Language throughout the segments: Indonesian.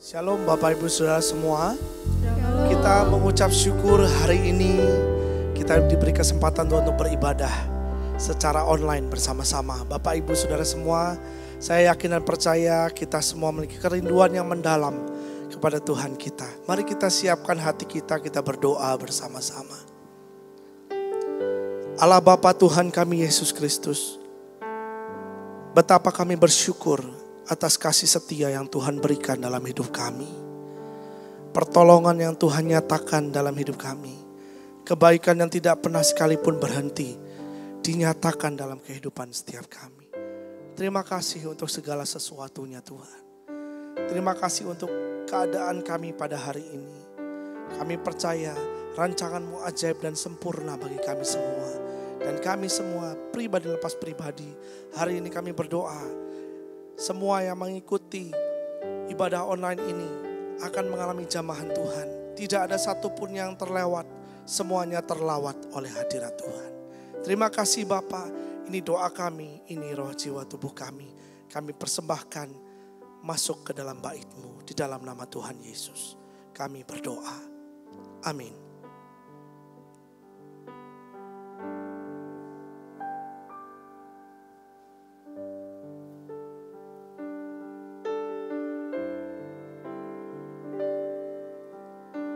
Shalom Bapak Ibu Saudara semua. Kita mengucap syukur hari ini kita diberi kesempatan untuk beribadah secara online bersama-sama. Bapak Ibu Saudara semua, saya yakin dan percaya kita semua memiliki kerinduan yang mendalam kepada Tuhan kita. Mari kita siapkan hati kita berdoa bersama-sama. Allah Bapa Tuhan kami Yesus Kristus, betapa kami bersyukur atas kasih setia yang Tuhan berikan dalam hidup kami. Pertolongan yang Tuhan nyatakan dalam hidup kami. Kebaikan yang tidak pernah sekalipun berhenti dinyatakan dalam kehidupan setiap kami. Terima kasih untuk segala sesuatunya Tuhan. Terima kasih untuk keadaan kami pada hari ini. Kami percaya rancangan-Mu ajaib dan sempurna bagi kami semua. Dan kami semua pribadi lepas pribadi, hari ini kami berdoa semua yang mengikuti ibadah online ini akan mengalami jamahan Tuhan. Tidak ada satupun yang terlewat, semuanya terlawat oleh hadirat Tuhan. Terima kasih Bapa, ini doa kami, ini roh jiwa tubuh kami. Kami persembahkan masuk ke dalam bait-Mu di dalam nama Tuhan Yesus. Kami berdoa. Amin.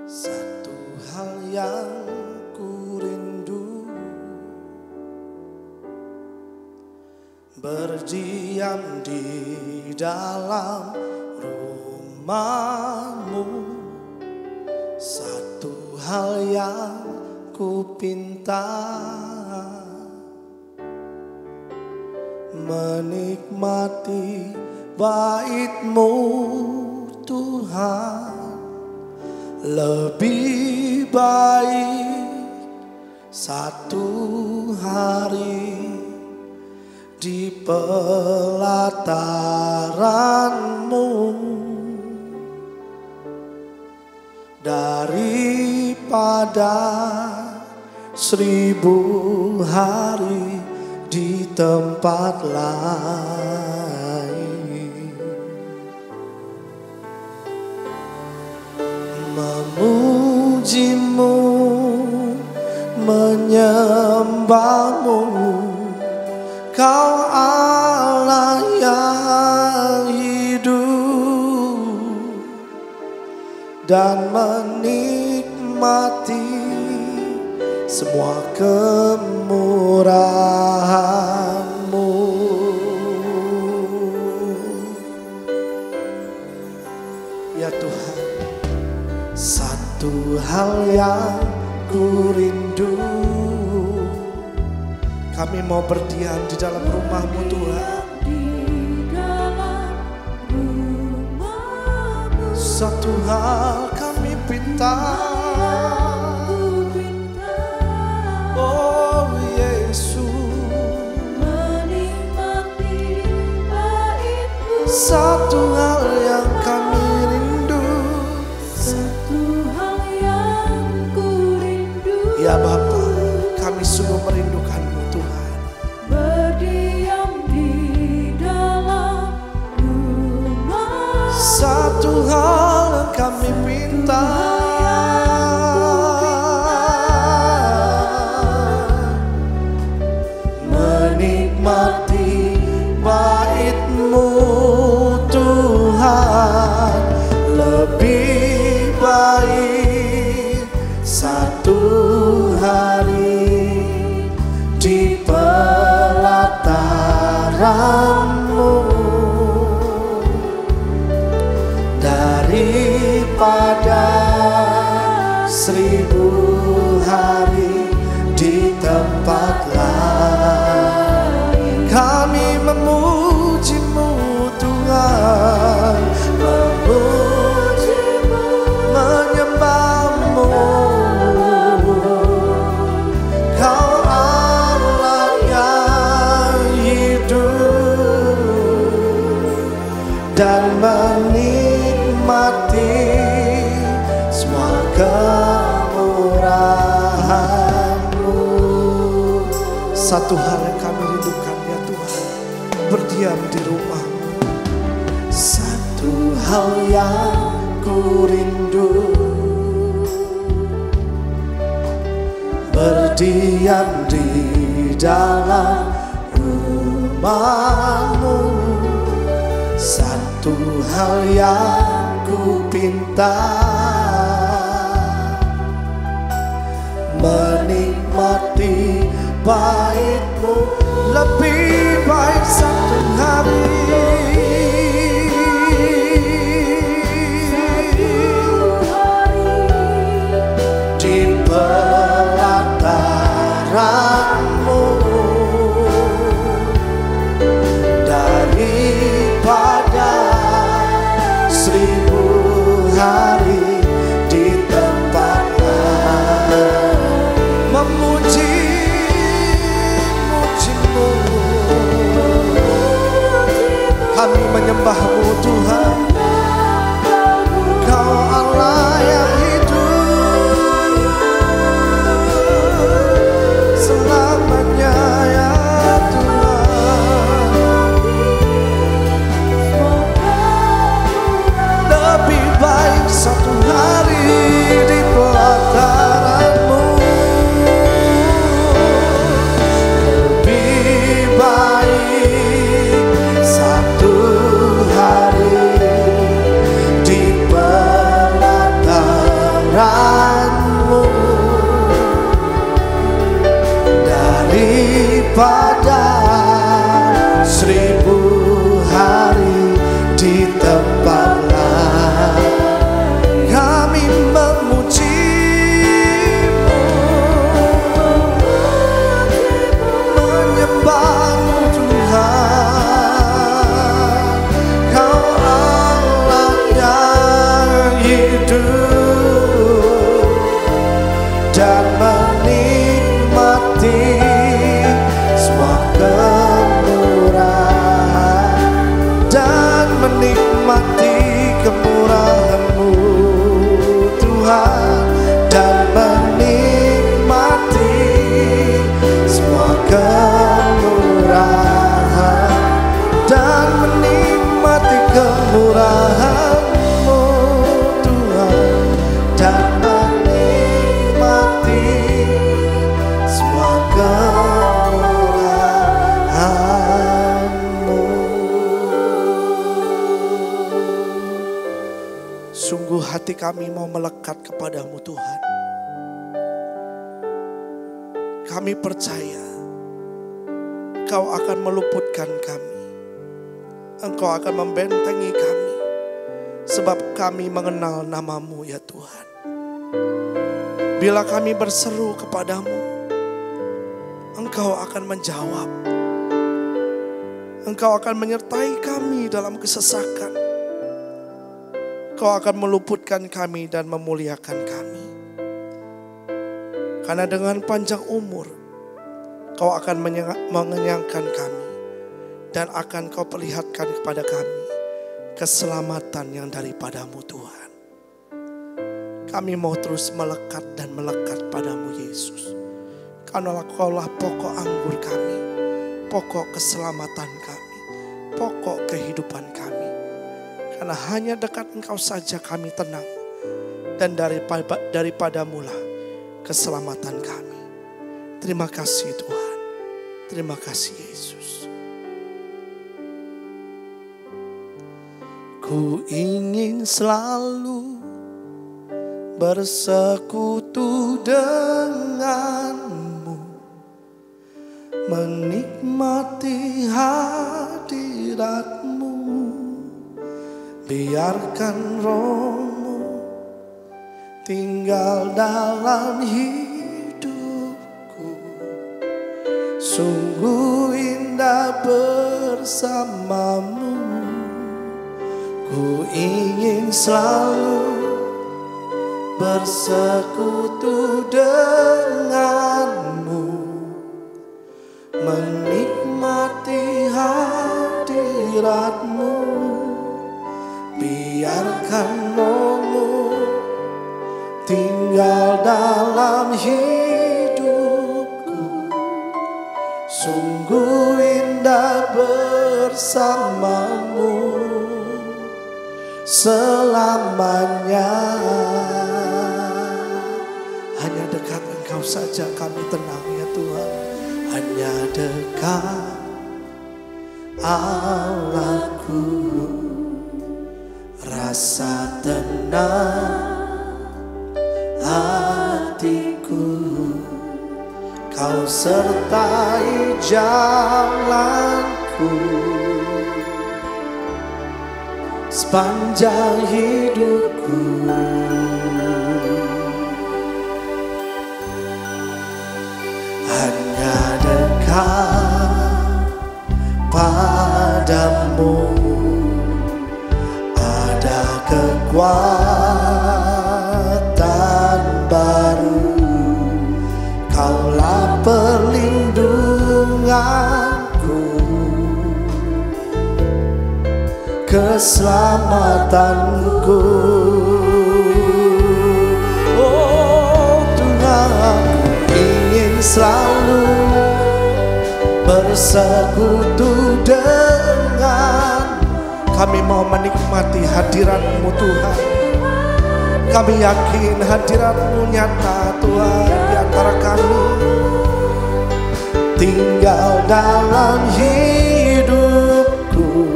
Satu hal yang ku rindu, berdiam di dalam rumah-Mu. Satu hal yang ku pinta, menikmati bait-Mu Tuhan. Lebih baik satu hari di pelataran-Mu daripada 1000 hari di tempat lain. Memuji-Mu, menyembah-Mu, Kau Allah yang hidup, dan menikmati semua kemurahan-Mu. Ya Tuhan, satu hal yang ku rindu, kami mau berdiam di dalam rumah-Mu Tuhan. Satu hal kami pinta, oh Yesus, menikmati bait-Mu. Satu hal yang kami rindu, ya Bapa, kami sungguh merindukan-Mu Tuhan. Berdiam di dalam rumah. Satu hal yang kami minta, menikmati bait-Mu Tuhan. Lebih baik satu hari di pelataran-Mu daripada 1000 hari di tempat lain. Kami memuji-Mu Tuhan, memuji-Mu, menyembah-Mu. Kau Allah yang hidup, dan menikmati semua kemurahan-Mu. Satu hal yang kami rindukan ya Tuhan, berdiam di rumah-Mu. Satu hal yang rindu berdiam di dalam rumah-Mu. Satu hal yang ku pinta, menikmati bait-Mu lebih baik satu hari. Di pelataran-Mu daripada 1000 hari di tempat memuji-Mu. Kami menyembah-Mu Tuhan, Kau Allah yang hidup selamanya ya Tuhan. Lebih baik satu hari di pelataran-Mu, lebih baik satu hari di pelataran-Mu daripada 1000 hari di tempat lain. Kami memuji-Mu, menyembah-Mu Tuhan, Kau Allah yang hidup dan menikmati semua kemurahan, dan menikmati kemurahan-Mu Tuhan, dan menikmati semua kemurahan, dan menikmati kemurahan-Mu Tuhan, dan menikmati semua kemurahan-Mu. Sungguh hati kami mau melekat kepadamu Tuhan. Kami percaya Engkau akan meluputkan kami, Engkau akan membentengi kami, sebab kami mengenal nama-Mu ya Tuhan. Bila kami berseru kepadamu, Engkau akan menjawab. Engkau akan menyertai kami dalam kesesakan. Engkau akan meluputkan kami dan memuliakan kami. Karena dengan panjang umur, Kau akan mengenyangkan kami, dan akan Kau perlihatkan kepada kami keselamatan yang daripada-Mu Tuhan. Kami mau terus melekat dan melekat padamu Yesus. Karena Kaulah pokok anggur kami, pokok keselamatan kami, pokok kehidupan kami. Karena hanya dekat Engkau saja kami tenang, dan daripadamu lah keselamatan kami. Terima kasih Tuhan, terima kasih Yesus. Ku ingin selalu bersekutu denganmu, menikmati hadiratmu. Biarkan rohmu tinggal dalam hidupku. Sungguh indah bersamamu. Ku ingin selalu bersekutu denganmu, menikmati hadiratmu. Biarkan rohmu tinggal dalam hidupku. Sungguh indah bersamamu. selamanya. Hanya dekat Engkau saja kami tenang ya Tuhan. Hanya dekat Allahku, rasa tenang hatiku. Kau sertai jalanku sepanjang hidupku. Hanya dekat padamu ada kekuatan baru. Kaulah perlindunganku, keselamatanku. Oh Tuhan, ingin selalu bersekutu dengan. Kami mau menikmati hadirat-Mu Tuhan. Kami yakin hadirat-Mu nyata Tuhan di antara kami. Tinggal dalam hidupku,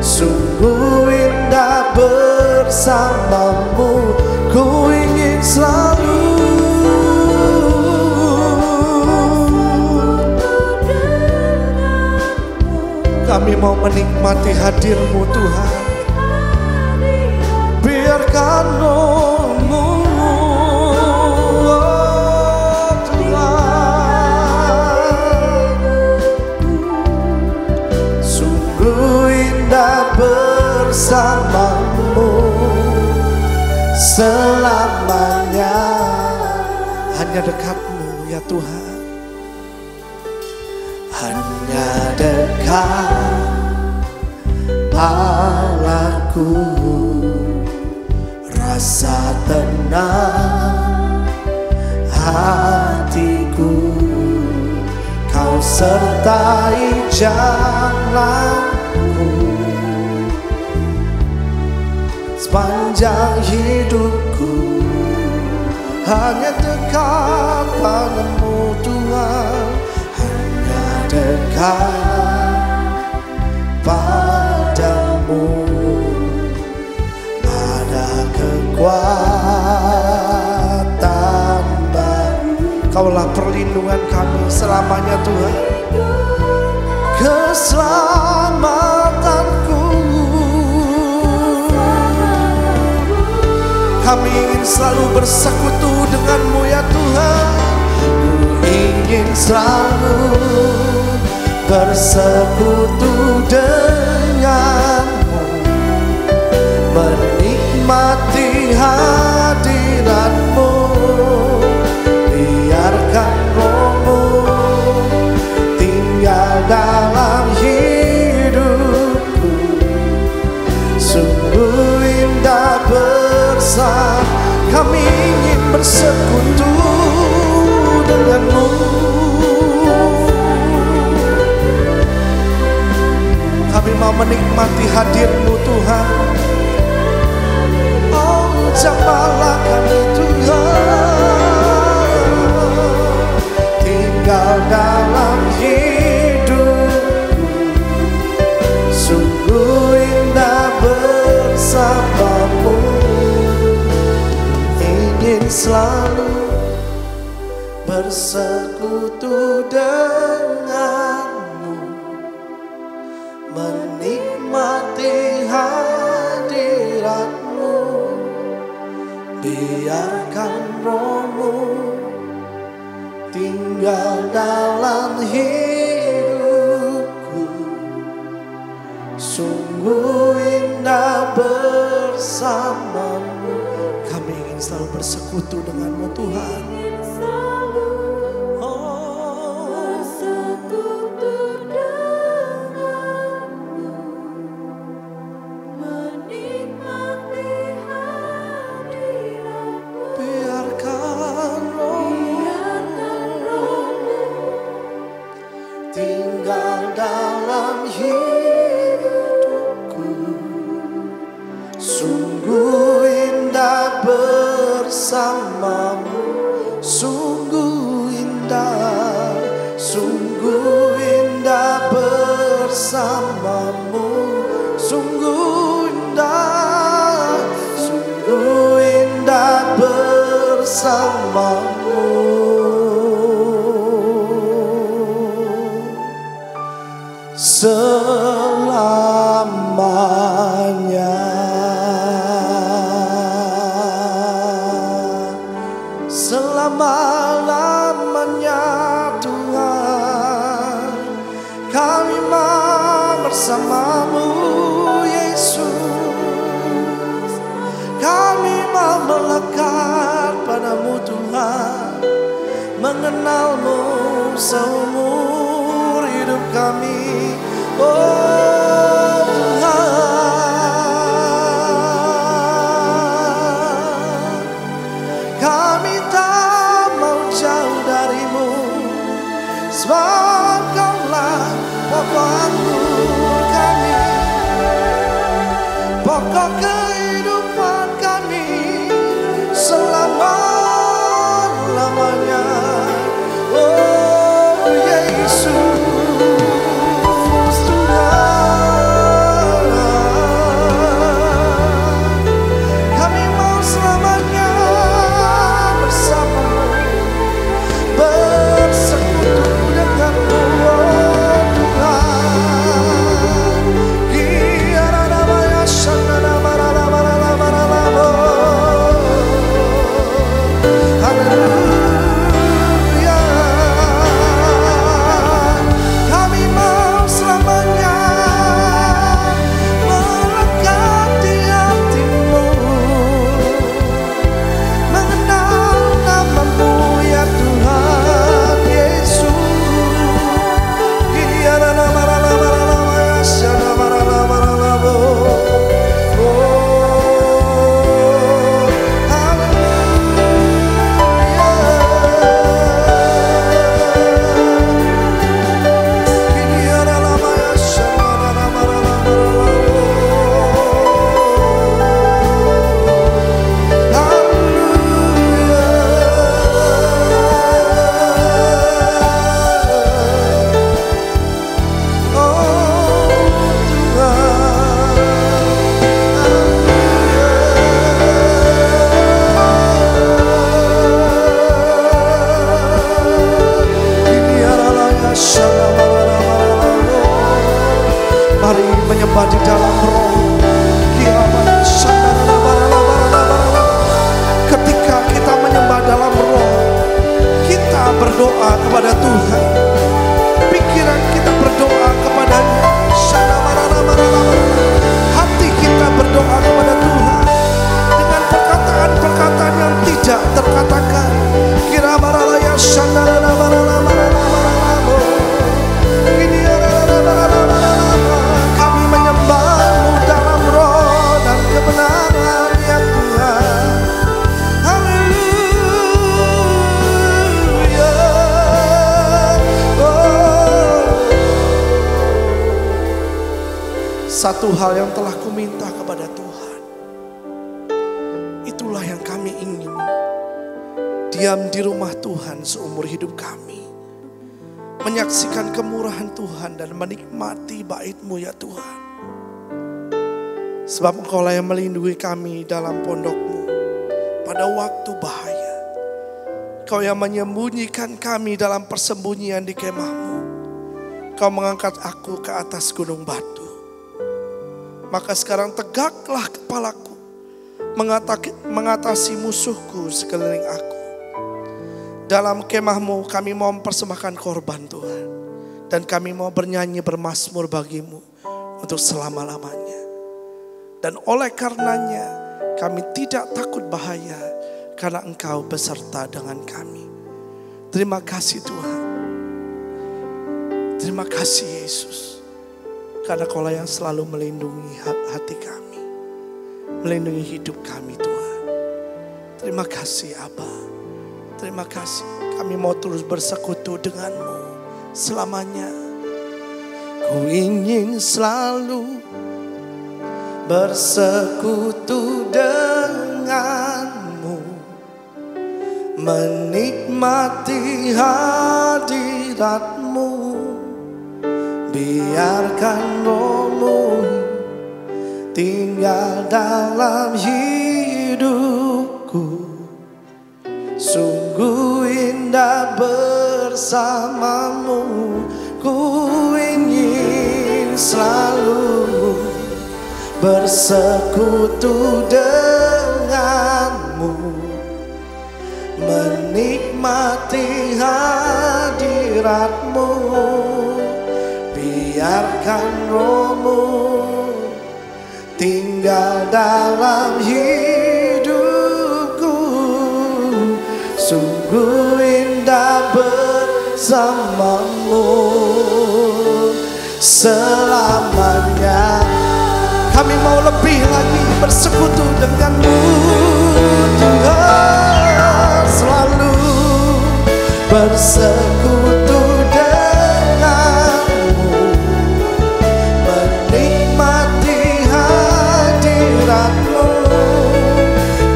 sungguh indah bersamamu. Ku ingin selalu kami mau menikmati hadir-Mu Tuhan. Biarkan roh-Mu Tuhan, sungguh indah bersamamu selamanya. Hanya dekat-Mu ya Tuhan. Hanya dekat Allahku, rasa tenang hatiku. Kau sertai jalanku sepanjang hidupku. Hanya dekat padamu Tuhan. Hanya dekat padamu ada kekuatan baru. Kaulah perlindungan kami selamanya Tuhan, keselamatanku. Kami ingin selalu bersekutu dengan-Mu ya Tuhan. Ku ingin selalu bersekutu dengan-Mu, menikmati hadirat-Mu. Biarkan Roh-Mu tinggal dalam hidupku, sungguh indah bersama. Kami ingin bersekutu dengan-Mu. Kami mau menikmati hadir-Mu Tuhan. Oh, jamahlah kami Tuhan, tinggal dalam hidupku, sungguh indah bersamamu. Ingin selalu bersekutu dengan-Mu, menikmati hadirat-Mu. Biarkan Roh-Mu tinggal dalam hidupku, sungguh indah bersamamu. Kami ingin selalu bersekutu dengan-Mu Tuhan. bersamamu. Sungguh indah bersamamu. Sungguh indah bersamamu. Selamanya, selama-lamanya Tuhan, kami mau bersamamu Yesus. Kami mau melekat padamu Tuhan, mengenalmu seumur hidup kami. Oh Tuhan, kami tak mau jauh darimu, sebab Kaulah pokok anggur kami, pokok kehidupan kami selama-lamanya. Oh Yesus Tuhan, kami mau selamanya bersamamu, bersekutu denganmu. Oh Tuhan, Kiara-namaya Shanana-marana-marana-marana-marana. Haleluya, kami mau selamanya melekat di hatimu, mengenal namamu ya Tuhan Yesus. Kiara-namaya Shanana-marana-marana-marana. Oh mari menyembah di dalam roh. Ketika kita menyembah dalam roh, kita berdoa kepada Tuhan. Pikiran kita berdoa kepadanya. Hati kita berdoa kepada Tuhan dengan perkataan-perkataan yang tidak terkatakan. Kira-baralaya kami menyembah-Mu dalam roh dan kebenaran ya Tuhan. Haleluya. Oh. Satu hal yang telah kuminta kepada Tuhan, itulah yang kami ingin. Diam di rumah Tuhan seumur hidup kami, menyaksikan kemurahan Tuhan dan menikmati bait-Mu ya Tuhan. Sebab Engkaulah yang melindungi kami dalam pondok-Mu pada waktu bahaya. Kau yang menyembunyikan kami dalam persembunyian di kemah-Mu. Kau mengangkat aku ke atas gunung batu. Maka sekarang tegaklah kepalaku, mengatasi musuhku sekeliling aku. Dalam kemah-Mu kami mau mempersembahkan korban Tuhan. Dan kami mau bernyanyi bermazmur bagi-Mu untuk selama-lamanya. Dan oleh karenanya kami tidak takut bahaya, karena Engkau beserta dengan kami. Terima kasih Tuhan. Terima kasih Yesus. Karena Kaulah yang selalu melindungi hati kami, melindungi hidup kami Tuhan. Terima kasih Abba. Terima kasih. Kami mau terus bersekutu dengan-Mu selamanya. Ku ingin selalu bersekutu dengan menikmati hadirat-Mu. Biarkan Roh-Mu tinggal dalam hidupku. Sungguh indah bersama-Mu. Ku ingin selalu bersekutu dengan-Mu, menikmati hadirat-Mu. Biarkan Roh-Mu tinggal dalam hidupku. Sungguh indah bersama-Mu selamanya. Kami mau lebih lagi bersekutu dengan-Mu Tuhan, selalu bersekutu dengan-Mu, menikmati hadirat-Mu.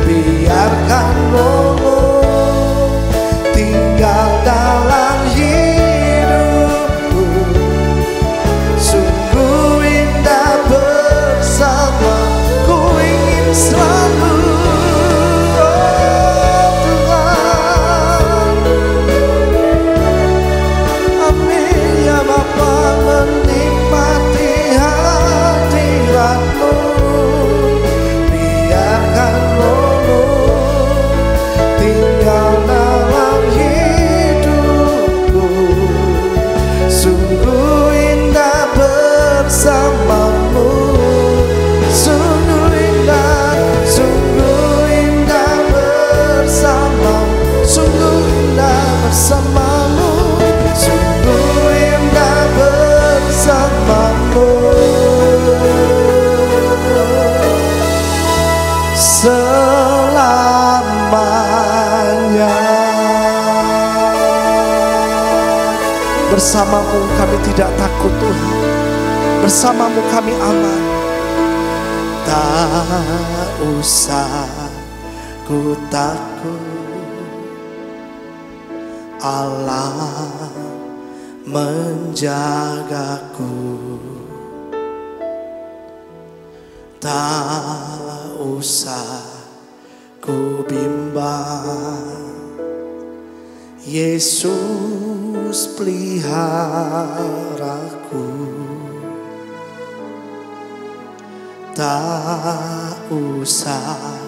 Biarkan Roh-Mu tinggal dalam hidupku. Sungguh indah bersama, ku ingin selalu, oh Tuhan. Amin ya Bapa, menikmati hadirat-Mu. Biarkan Roh-Mu tinggal dalam hidupku. Sungguh indah bersama-Mu. Sungguh indah bersama-Mu. Sungguh indah bersama-Mu. Sungguh indah bersama-Mu selamanya. Bersama-Mu kami tidak takut Tuhan, bersama-Mu kami aman. Tak usah ku takut, Allah menjagaku. Tak usah ku bimbang, Yesus peliharaku. Tak usah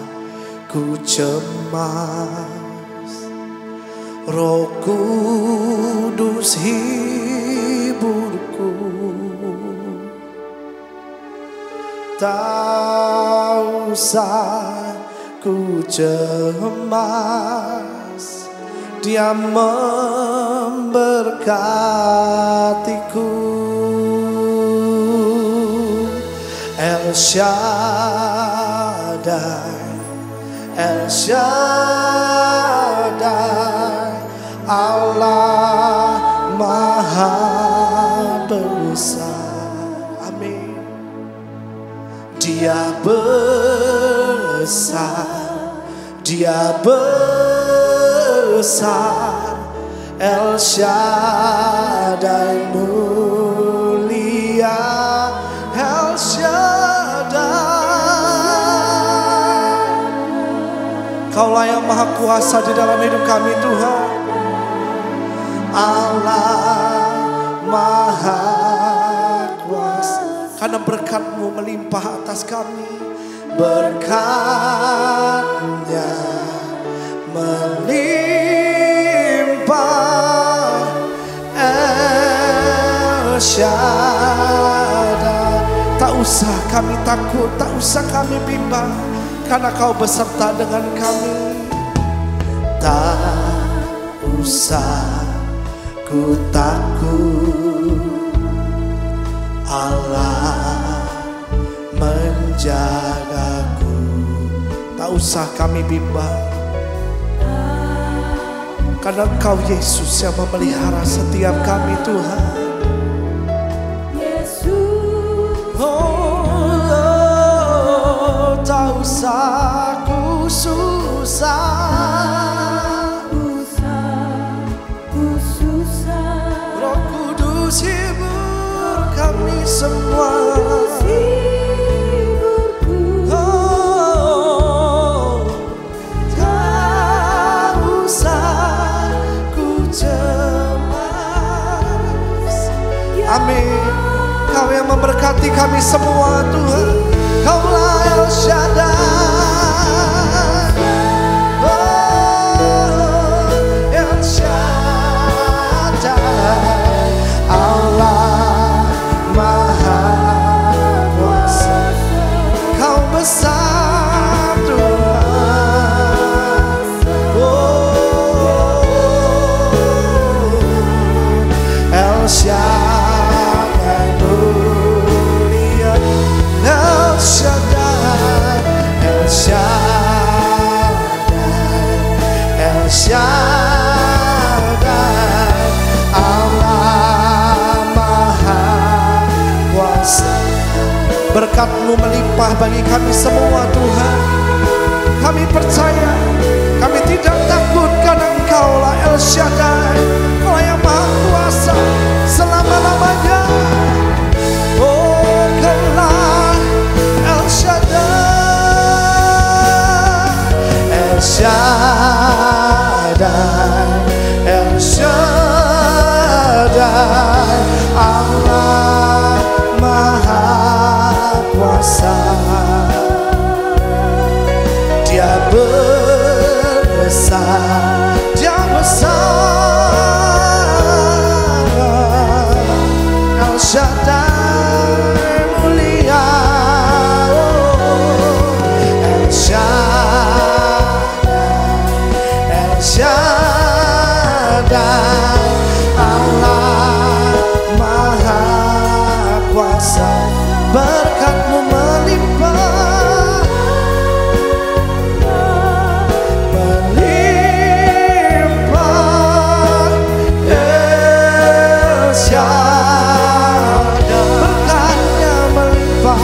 ku cemas, Roh Kudus hiburku. Tak usah ku cemas, Dia memberkatiku. El Shaddai, El Shaddai, Allah Maha Besar. Amin. Dia besar, Dia besar. El Shaddai mulia, El Shaddai. Kaulah yang maha kuasa di dalam hidup kami Tuhan. Allah maha kuasa, karena berkat-Mu melimpah atas kami. Berkat-Nya melimpah, El Shaddai. Tak usah kami takut, tak usah kami bimbang, karena Kau beserta dengan kami. Tak usah ku takut, Allah menjagaku. Tak usah kami bimbang, karena Engkau Yesus yang memelihara setiap kami Tuhan. Oh, tak usah ku susah, kami semua Tuhan. Kaulah El Shaddai. Oh, El Shaddai. Allah Maha Kuasa. Kau besar Tuhan. Oh, El Shaddai mulia. El Shaddai, El Shaddai, El Shaddai, Allah Maha Kuasa. Berkat-Mu melimpah bagi kami semua Tuhan. Kami percaya, kami tidak takut karena Engkau-lah El Shaddai, Engkau yang Maha Kuasa selama-lamanya. Oh, Engkau-lah El Shaddai, El Shaddai, El Shaddai, Allah Maha Kuasa. Dia besar, Dia besar. El Shaddai mulia. El Shaddai, El Shaddai, Allah Maha Kuasa. Berkat-Mu melimpah, melimpah. El Shaddai, berkat-Nya melimpah,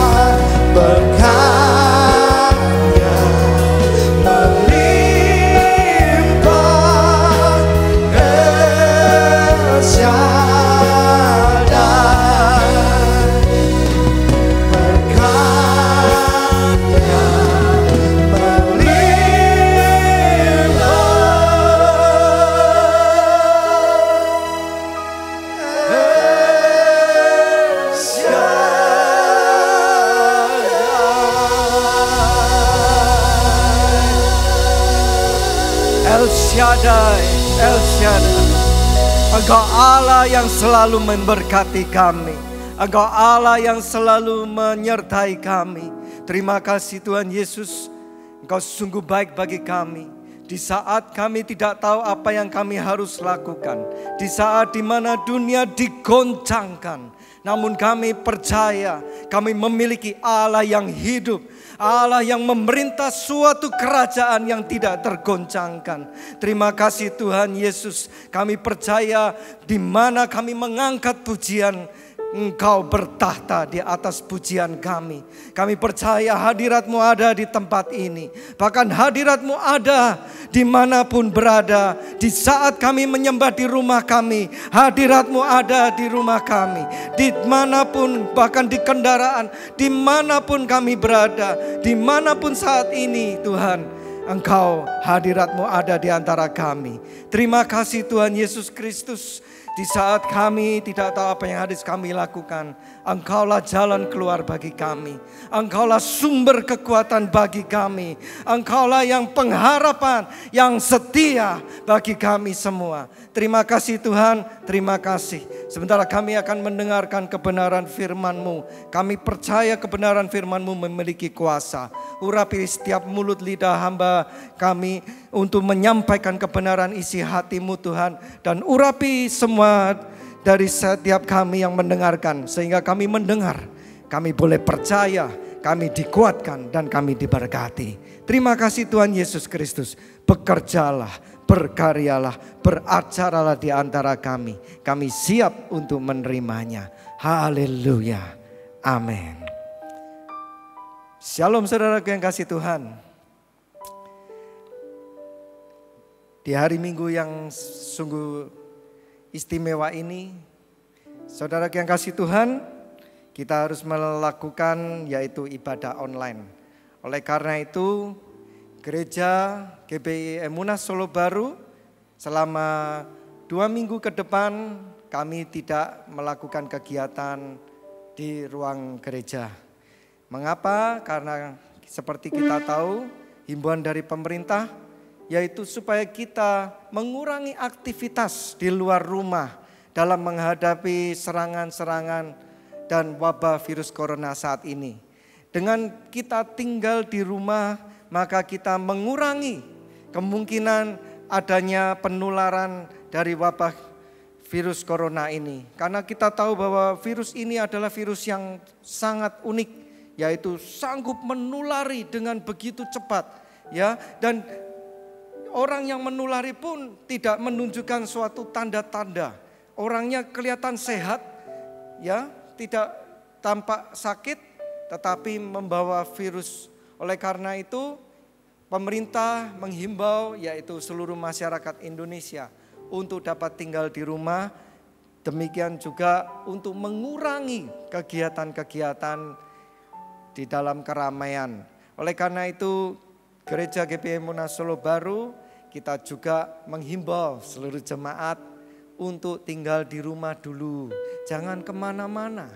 berkat-Nya melimpah. El Shaddai, berkat-Nya El Shaddai, El Shaddai. Engkau Allah yang selalu memberkati kami. Engkau Allah yang selalu menyertai kami. Terima kasih Tuhan Yesus. Engkau sungguh baik bagi kami. Di saat kami tidak tahu apa yang kami harus lakukan. Di saat di mana dunia digoncangkan. Namun kami percaya kami memiliki Allah yang hidup. Allah yang memerintah suatu kerajaan yang tidak tergoncangkan. Terima kasih Tuhan Yesus. Kami percaya di mana kami mengangkat pujian, Engkau bertahta di atas pujian kami. Kami percaya hadirat-Mu ada di tempat ini. Bahkan hadirat-Mu ada dimanapun berada. Di saat kami menyembah di rumah kami, hadirat-Mu ada di rumah kami. Dimanapun, bahkan di kendaraan, dimanapun kami berada, dimanapun saat ini Tuhan, Engkau hadirat-Mu ada di antara kami. Terima kasih Tuhan Yesus Kristus. Di saat kami tidak tahu apa yang harus kami lakukan, Engkaulah jalan keluar bagi kami. Engkaulah sumber kekuatan bagi kami. Engkaulah yang pengharapan, yang setia bagi kami semua. Terima kasih Tuhan, terima kasih. Sementara kami akan mendengarkan kebenaran firman-Mu. Kami percaya kebenaran firman-Mu memiliki kuasa. Urapi setiap mulut lidah hamba kami untuk menyampaikan kebenaran isi hati-Mu Tuhan. Dan urapi semua dari setiap kami yang mendengarkan. Sehingga kami mendengar, kami boleh percaya, kami dikuatkan dan kami diberkati. Terima kasih Tuhan Yesus Kristus. Bekerjalah, berkaryalah, beracaralah di antara kami. Kami siap untuk menerimanya. Haleluya. Amin. Shalom saudaraku yang kasih Tuhan. Di hari Minggu yang sungguh istimewa ini, saudara yang kasih Tuhan, kita harus melakukan yaitu ibadah online. Oleh karena itu, Gereja GBI Emunah Solo Baru selama 2 minggu ke depan kami tidak melakukan kegiatan di ruang gereja. Mengapa? Karena seperti kita tahu, himbauan dari pemerintah yaitu supaya kita mengurangi aktivitas di luar rumah dalam menghadapi serangan-serangan dan wabah virus corona saat ini. Dengan kita tinggal di rumah, maka kita mengurangi kemungkinan adanya penularan dari wabah virus corona ini. Karena kita tahu bahwa virus ini adalah virus yang sangat unik, yaitu sanggup menulari dengan begitu cepat, ya. Dan orang yang menulari pun tidak menunjukkan suatu tanda-tanda. Orangnya kelihatan sehat, ya, tidak tampak sakit, tetapi membawa virus. Oleh karena itu, pemerintah menghimbau yaitu seluruh masyarakat Indonesia untuk dapat tinggal di rumah. Demikian juga untuk mengurangi kegiatan-kegiatan di dalam keramaian. Oleh karena itu, Gereja GBI Monas Solo Baru, kita juga menghimbau seluruh jemaat untuk tinggal di rumah dulu. Jangan kemana-mana.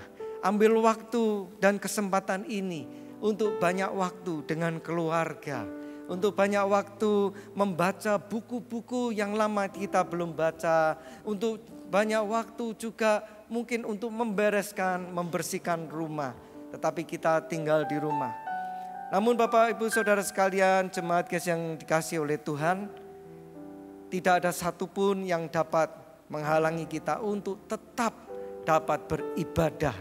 Ambil waktu dan kesempatan ini untuk banyak waktu dengan keluarga. Untuk banyak waktu membaca buku-buku yang lama kita belum baca. Untuk banyak waktu juga mungkin untuk membersihkan rumah. Tetapi kita tinggal di rumah. Namun Bapak Ibu Saudara sekalian, jemaat yang dikasihi oleh Tuhan, tidak ada satupun yang dapat menghalangi kita untuk tetap dapat beribadah,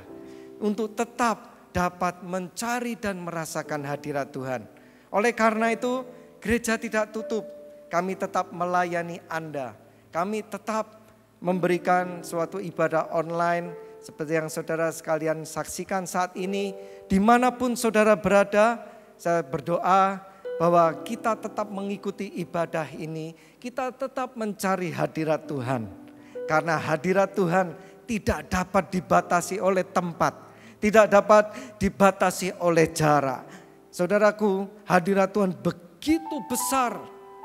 untuk tetap dapat mencari dan merasakan hadirat Tuhan. Oleh karena itu, gereja tidak tutup, kami tetap melayani Anda. Kami tetap memberikan suatu ibadah online seperti yang saudara sekalian saksikan saat ini. Dimanapun saudara berada, saya berdoa bahwa kita tetap mengikuti ibadah ini, kita tetap mencari hadirat Tuhan. Karena hadirat Tuhan tidak dapat dibatasi oleh tempat, tidak dapat dibatasi oleh jarak. Saudaraku, hadirat Tuhan begitu besar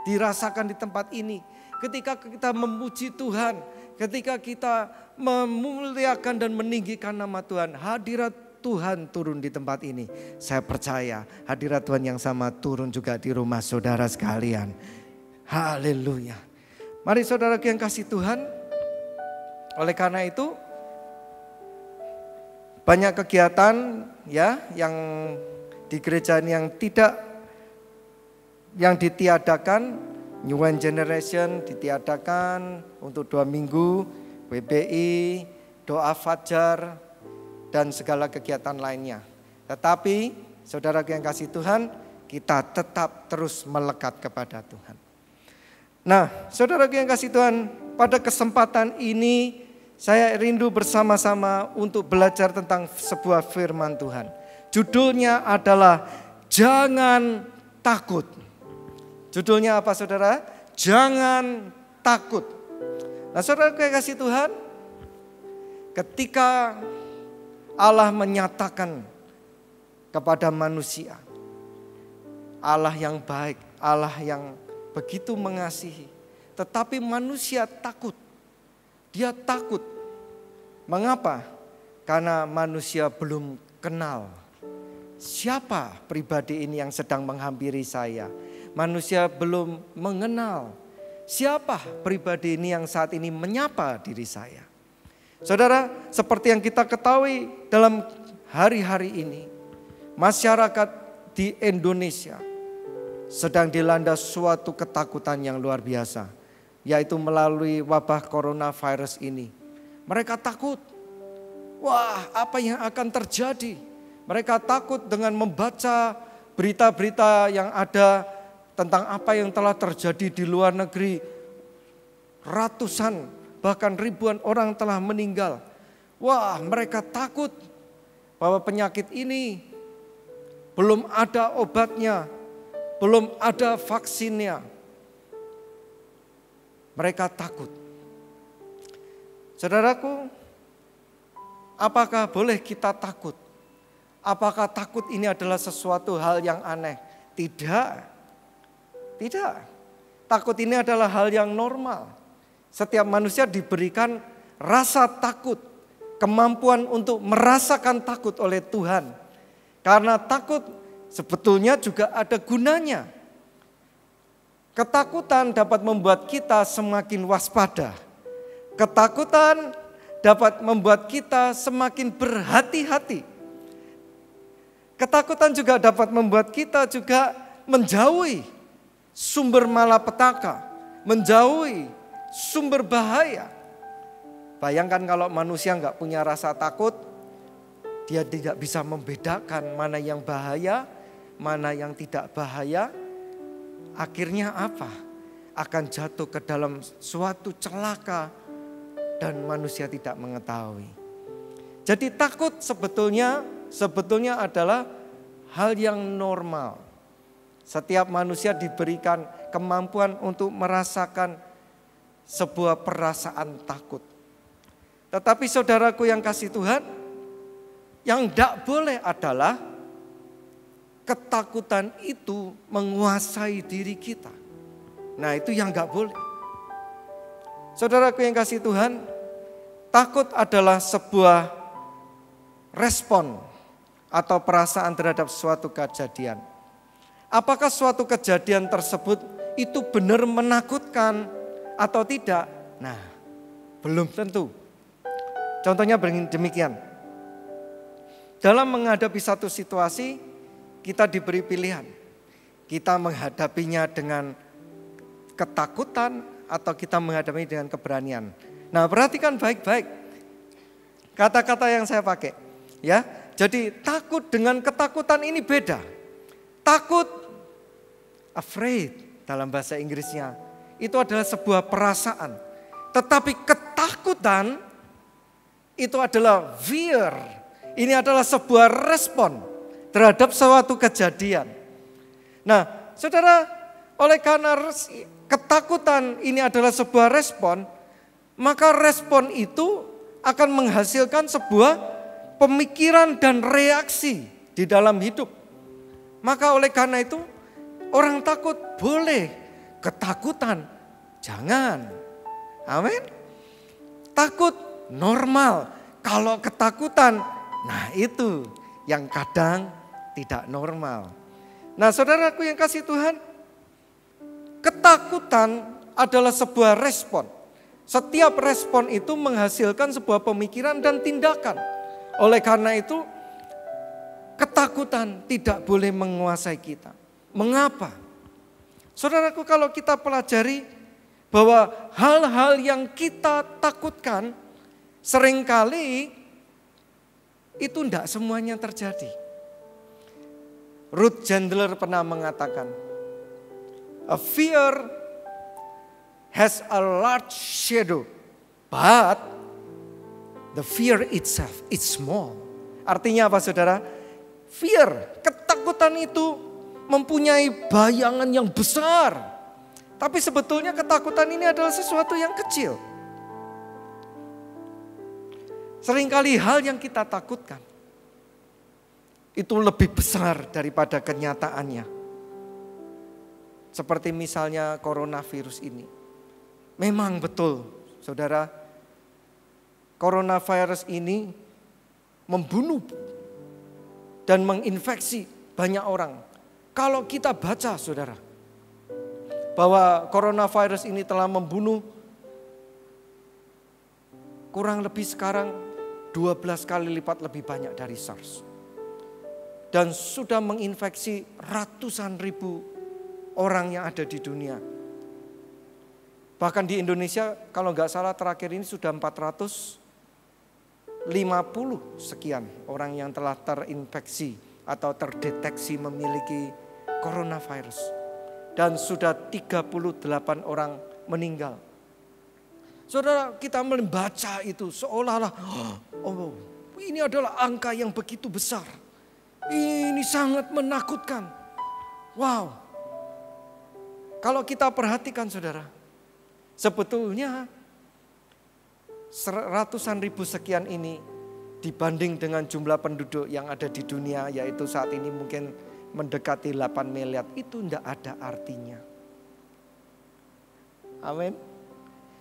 dirasakan di tempat ini. Ketika kita memuji Tuhan, ketika kita memuliakan dan meninggikan nama Tuhan, hadirat Tuhan turun di tempat ini. Saya percaya hadirat Tuhan yang sama turun juga di rumah saudara sekalian. Haleluya. Mari saudaraku yang kasih Tuhan, oleh karena itu banyak kegiatan ya yang di gereja ini yang ditiadakan. New One Generation ditiadakan untuk 2 minggu, WBI, doa fajar, dan segala kegiatan lainnya. Tetapi saudara yang kasih Tuhan, kita tetap terus melekat kepada Tuhan. Nah, saudara yang kasih Tuhan, pada kesempatan ini saya rindu bersama-sama untuk belajar tentang sebuah firman Tuhan. Judulnya adalah Jangan Takut. Judulnya apa saudara? Jangan takut. Nah saudara yang kasih Tuhan, ketika Allah menyatakan kepada manusia, Allah yang baik, Allah yang begitu mengasihi, tetapi manusia takut. Dia takut. Mengapa? Karena manusia belum kenal siapa pribadi ini yang sedang menghampiri saya. Manusia belum mengenal siapa pribadi ini yang saat ini menyapa diri saya. Saudara, seperti yang kita ketahui dalam hari-hari ini, masyarakat di Indonesia sedang dilanda suatu ketakutan yang luar biasa, yaitu melalui wabah coronavirus ini. Mereka takut, wah apa yang akan terjadi? Mereka takut dengan membaca berita-berita yang ada tentang apa yang telah terjadi di luar negeri. Ratusan bahkan ribuan orang telah meninggal. Wah, mereka takut bahwa penyakit ini belum ada obatnya, belum ada vaksinnya. Mereka takut. Saudaraku, apakah boleh kita takut? Apakah takut ini adalah sesuatu hal yang aneh? Tidak. Tidak. Takut ini adalah hal yang normal. Setiap manusia diberikan rasa takut. kemampuan untuk merasakan takut oleh Tuhan. Karena takut sebetulnya juga ada gunanya. Ketakutan dapat membuat kita semakin waspada. Ketakutan dapat membuat kita semakin berhati-hati. Ketakutan juga dapat membuat kita juga menjauhi sumber malapetaka, menjauhi sumber bahaya. Bayangkan kalau manusia nggak punya rasa takut, dia tidak bisa membedakan mana yang bahaya, mana yang tidak bahaya. Akhirnya apa? Akan jatuh ke dalam suatu celaka dan manusia tidak mengetahui. Jadi takut sebetulnya adalah hal yang normal. Setiap manusia diberikan kemampuan untuk merasakan sebuah perasaan takut. Tetapi saudaraku yang kasih Tuhan, yang tidak boleh adalah ketakutan itu menguasai diri kita. Nah, itu yang tidak boleh. Saudaraku yang kasih Tuhan, takut adalah sebuah respon atau perasaan terhadap suatu kejadian. Apakah suatu kejadian tersebut itu benar menakutkan atau tidak? Nah, belum tentu. Contohnya demikian. Dalam menghadapi satu situasi, kita diberi pilihan. Kita menghadapinya dengan ketakutan atau kita menghadapinya dengan keberanian. Nah, perhatikan baik-baik kata-kata yang saya pakai. Ya, jadi takut dengan ketakutan ini beda. Takut, afraid dalam bahasa Inggrisnya, itu adalah sebuah perasaan. Tetapi ketakutan itu adalah fear. Ini adalah sebuah respon terhadap suatu kejadian. Nah, saudara, oleh karena ketakutan ini adalah sebuah respon, maka respon itu akan menghasilkan sebuah pemikiran dan reaksi di dalam hidup. Maka oleh karena itu, orang takut boleh, ketakutan jangan. Amin. Takut normal. Kalau ketakutan, nah itu yang kadang tidak normal. Nah, saudaraku yang kasih Tuhan, ketakutan adalah sebuah respon. Setiap respon itu menghasilkan sebuah pemikiran dan tindakan. Oleh karena itu, ketakutan tidak boleh menguasai kita. Mengapa? Saudaraku, kalau kita pelajari bahwa hal-hal yang kita takutkan seringkali itu tidak semuanya terjadi. Ruth Chandler pernah mengatakan, a fear has a large shadow, but the fear itself is small. Artinya apa, saudara? Fear, ketakutan itu mempunyai bayangan yang besar. Tapi sebetulnya ketakutan ini adalah sesuatu yang kecil. Seringkali hal yang kita takutkan itu lebih besar daripada kenyataannya. Seperti misalnya coronavirus ini. Memang betul, saudara, coronavirus ini membunuh dan menginfeksi banyak orang. Kalau kita baca, saudara, bahwa coronavirus ini telah membunuh kurang lebih sekarang 12 kali lipat lebih banyak dari SARS. Dan sudah menginfeksi ratusan ribu orang yang ada di dunia. Bahkan di Indonesia kalau nggak salah terakhir ini sudah 450 sekian orang yang telah terinfeksi atau terdeteksi memiliki coronavirus. Dan sudah 38 orang meninggal. Saudara, kita membaca itu seolah-olah, oh, ini adalah angka yang begitu besar. Ini sangat menakutkan. Wow. Kalau kita perhatikan, saudara, sebetulnya ratusan ribu sekian ini dibanding dengan jumlah penduduk yang ada di dunia, yaitu saat ini mungkin mendekati 8 miliar, itu tidak ada artinya. Amin.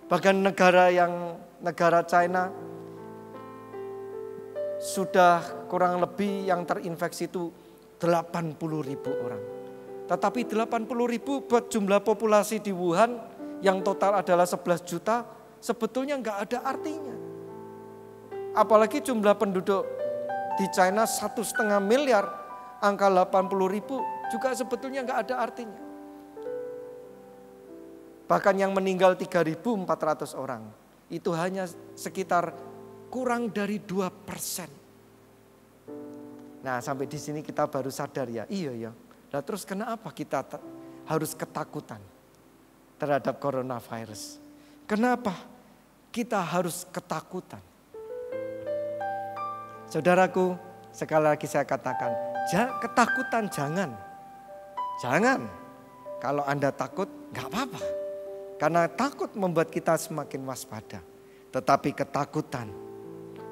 Bahkan negara China sudah kurang lebih yang terinfeksi itu 80.000 orang. Tetapi 80.000 buat jumlah populasi di Wuhan yang total adalah 11 juta, sebetulnya nggak ada artinya. Apalagi jumlah penduduk di China 1,5 miliar, angka 80.000 juga sebetulnya nggak ada artinya. Bahkan yang meninggal 3.400 orang, itu hanya sekitar kurang dari 2%. Nah, sampai di sini kita baru sadar ya, iya ya. Nah, terus kenapa kita harus ketakutan terhadap coronavirus? Kenapa kita harus ketakutan? Saudaraku, sekali lagi saya katakan, ketakutan jangan. Jangan. Kalau Anda takut, gak apa-apa. Karena takut membuat kita semakin waspada. Tetapi ketakutan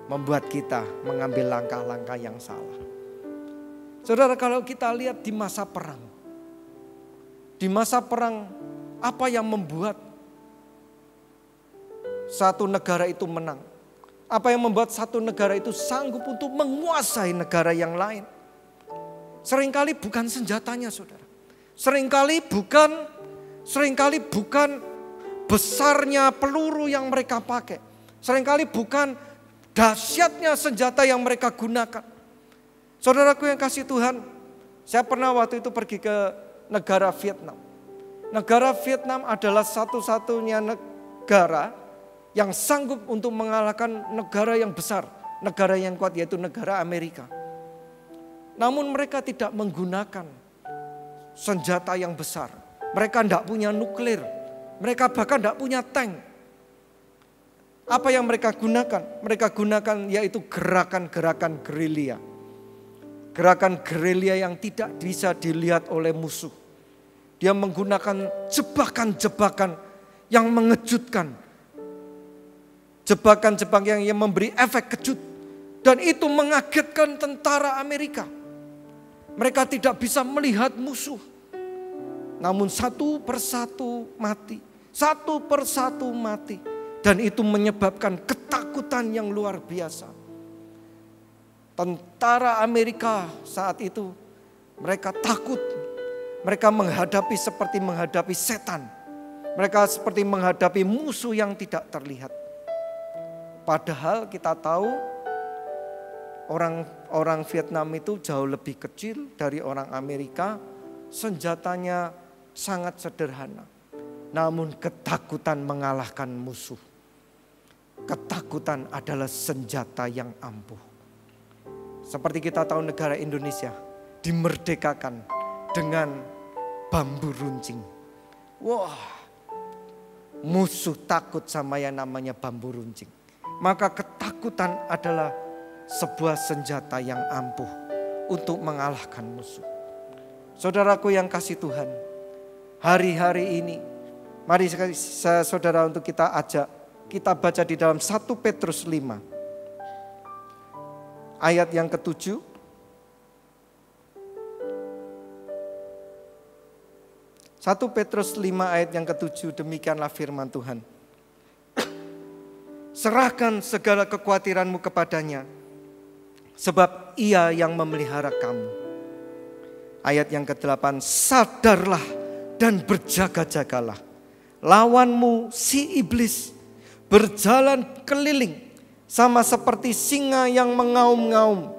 membuat kita mengambil langkah-langkah yang salah. Saudara, kalau kita lihat di masa perang. Di masa perang, apa yang membuat satu negara itu menang? Apa yang membuat satu negara itu sanggup untuk menguasai negara yang lain? Seringkali bukan senjatanya, saudara. Seringkali bukan besarnya peluru yang mereka pakai. Seringkali bukan dahsyatnya senjata yang mereka gunakan. Saudaraku yang kasih Tuhan, saya pernah waktu itu pergi ke negara Vietnam. Negara Vietnam adalah satu-satunya negara yang sanggup untuk mengalahkan negara yang besar, negara yang kuat, yaitu negara Amerika. Namun mereka tidak menggunakan senjata yang besar. Mereka tidak punya nuklir, mereka bahkan tidak punya tank. Apa yang mereka gunakan? Mereka gunakan yaitu gerakan-gerakan gerilya. Gerakan gerilya yang tidak bisa dilihat oleh musuh. Dia menggunakan jebakan-jebakan yang mengejutkan. Jebakan-jebakan yang memberi efek kejut. Dan itu mengagetkan tentara Amerika. Mereka tidak bisa melihat musuh. Namun satu persatu mati. Satu persatu mati. Dan itu menyebabkan ketakutan yang luar biasa. Tentara Amerika saat itu mereka takut. Mereka menghadapi seperti menghadapi setan. Mereka seperti menghadapi musuh yang tidak terlihat. Padahal kita tahu orang Vietnam itu jauh lebih kecil dari orang Amerika. Senjatanya sangat sederhana. Namun ketakutan mengalahkan musuh. Ketakutan adalah senjata yang ampuh. Seperti kita tahu negara Indonesia dimerdekakan dengan bambu runcing. Wah, musuh takut sama yang namanya bambu runcing. Maka ketakutan adalah sebuah senjata yang ampuh untuk mengalahkan musuh. Saudaraku yang kasih Tuhan, hari-hari ini mari saudara untuk kita ajak, kita baca di dalam 1 Petrus 5. Ayat yang ke-7. 1 Petrus 5 ayat yang ke-7, demikianlah firman Tuhan. Serahkan segala kekhawatiranmu kepadanya, sebab ia yang memelihara kamu. Ayat yang ke-8, sadarlah dan berjaga-jagalah. Lawanmu si iblis berjalan keliling sama seperti singa yang mengaum-ngaum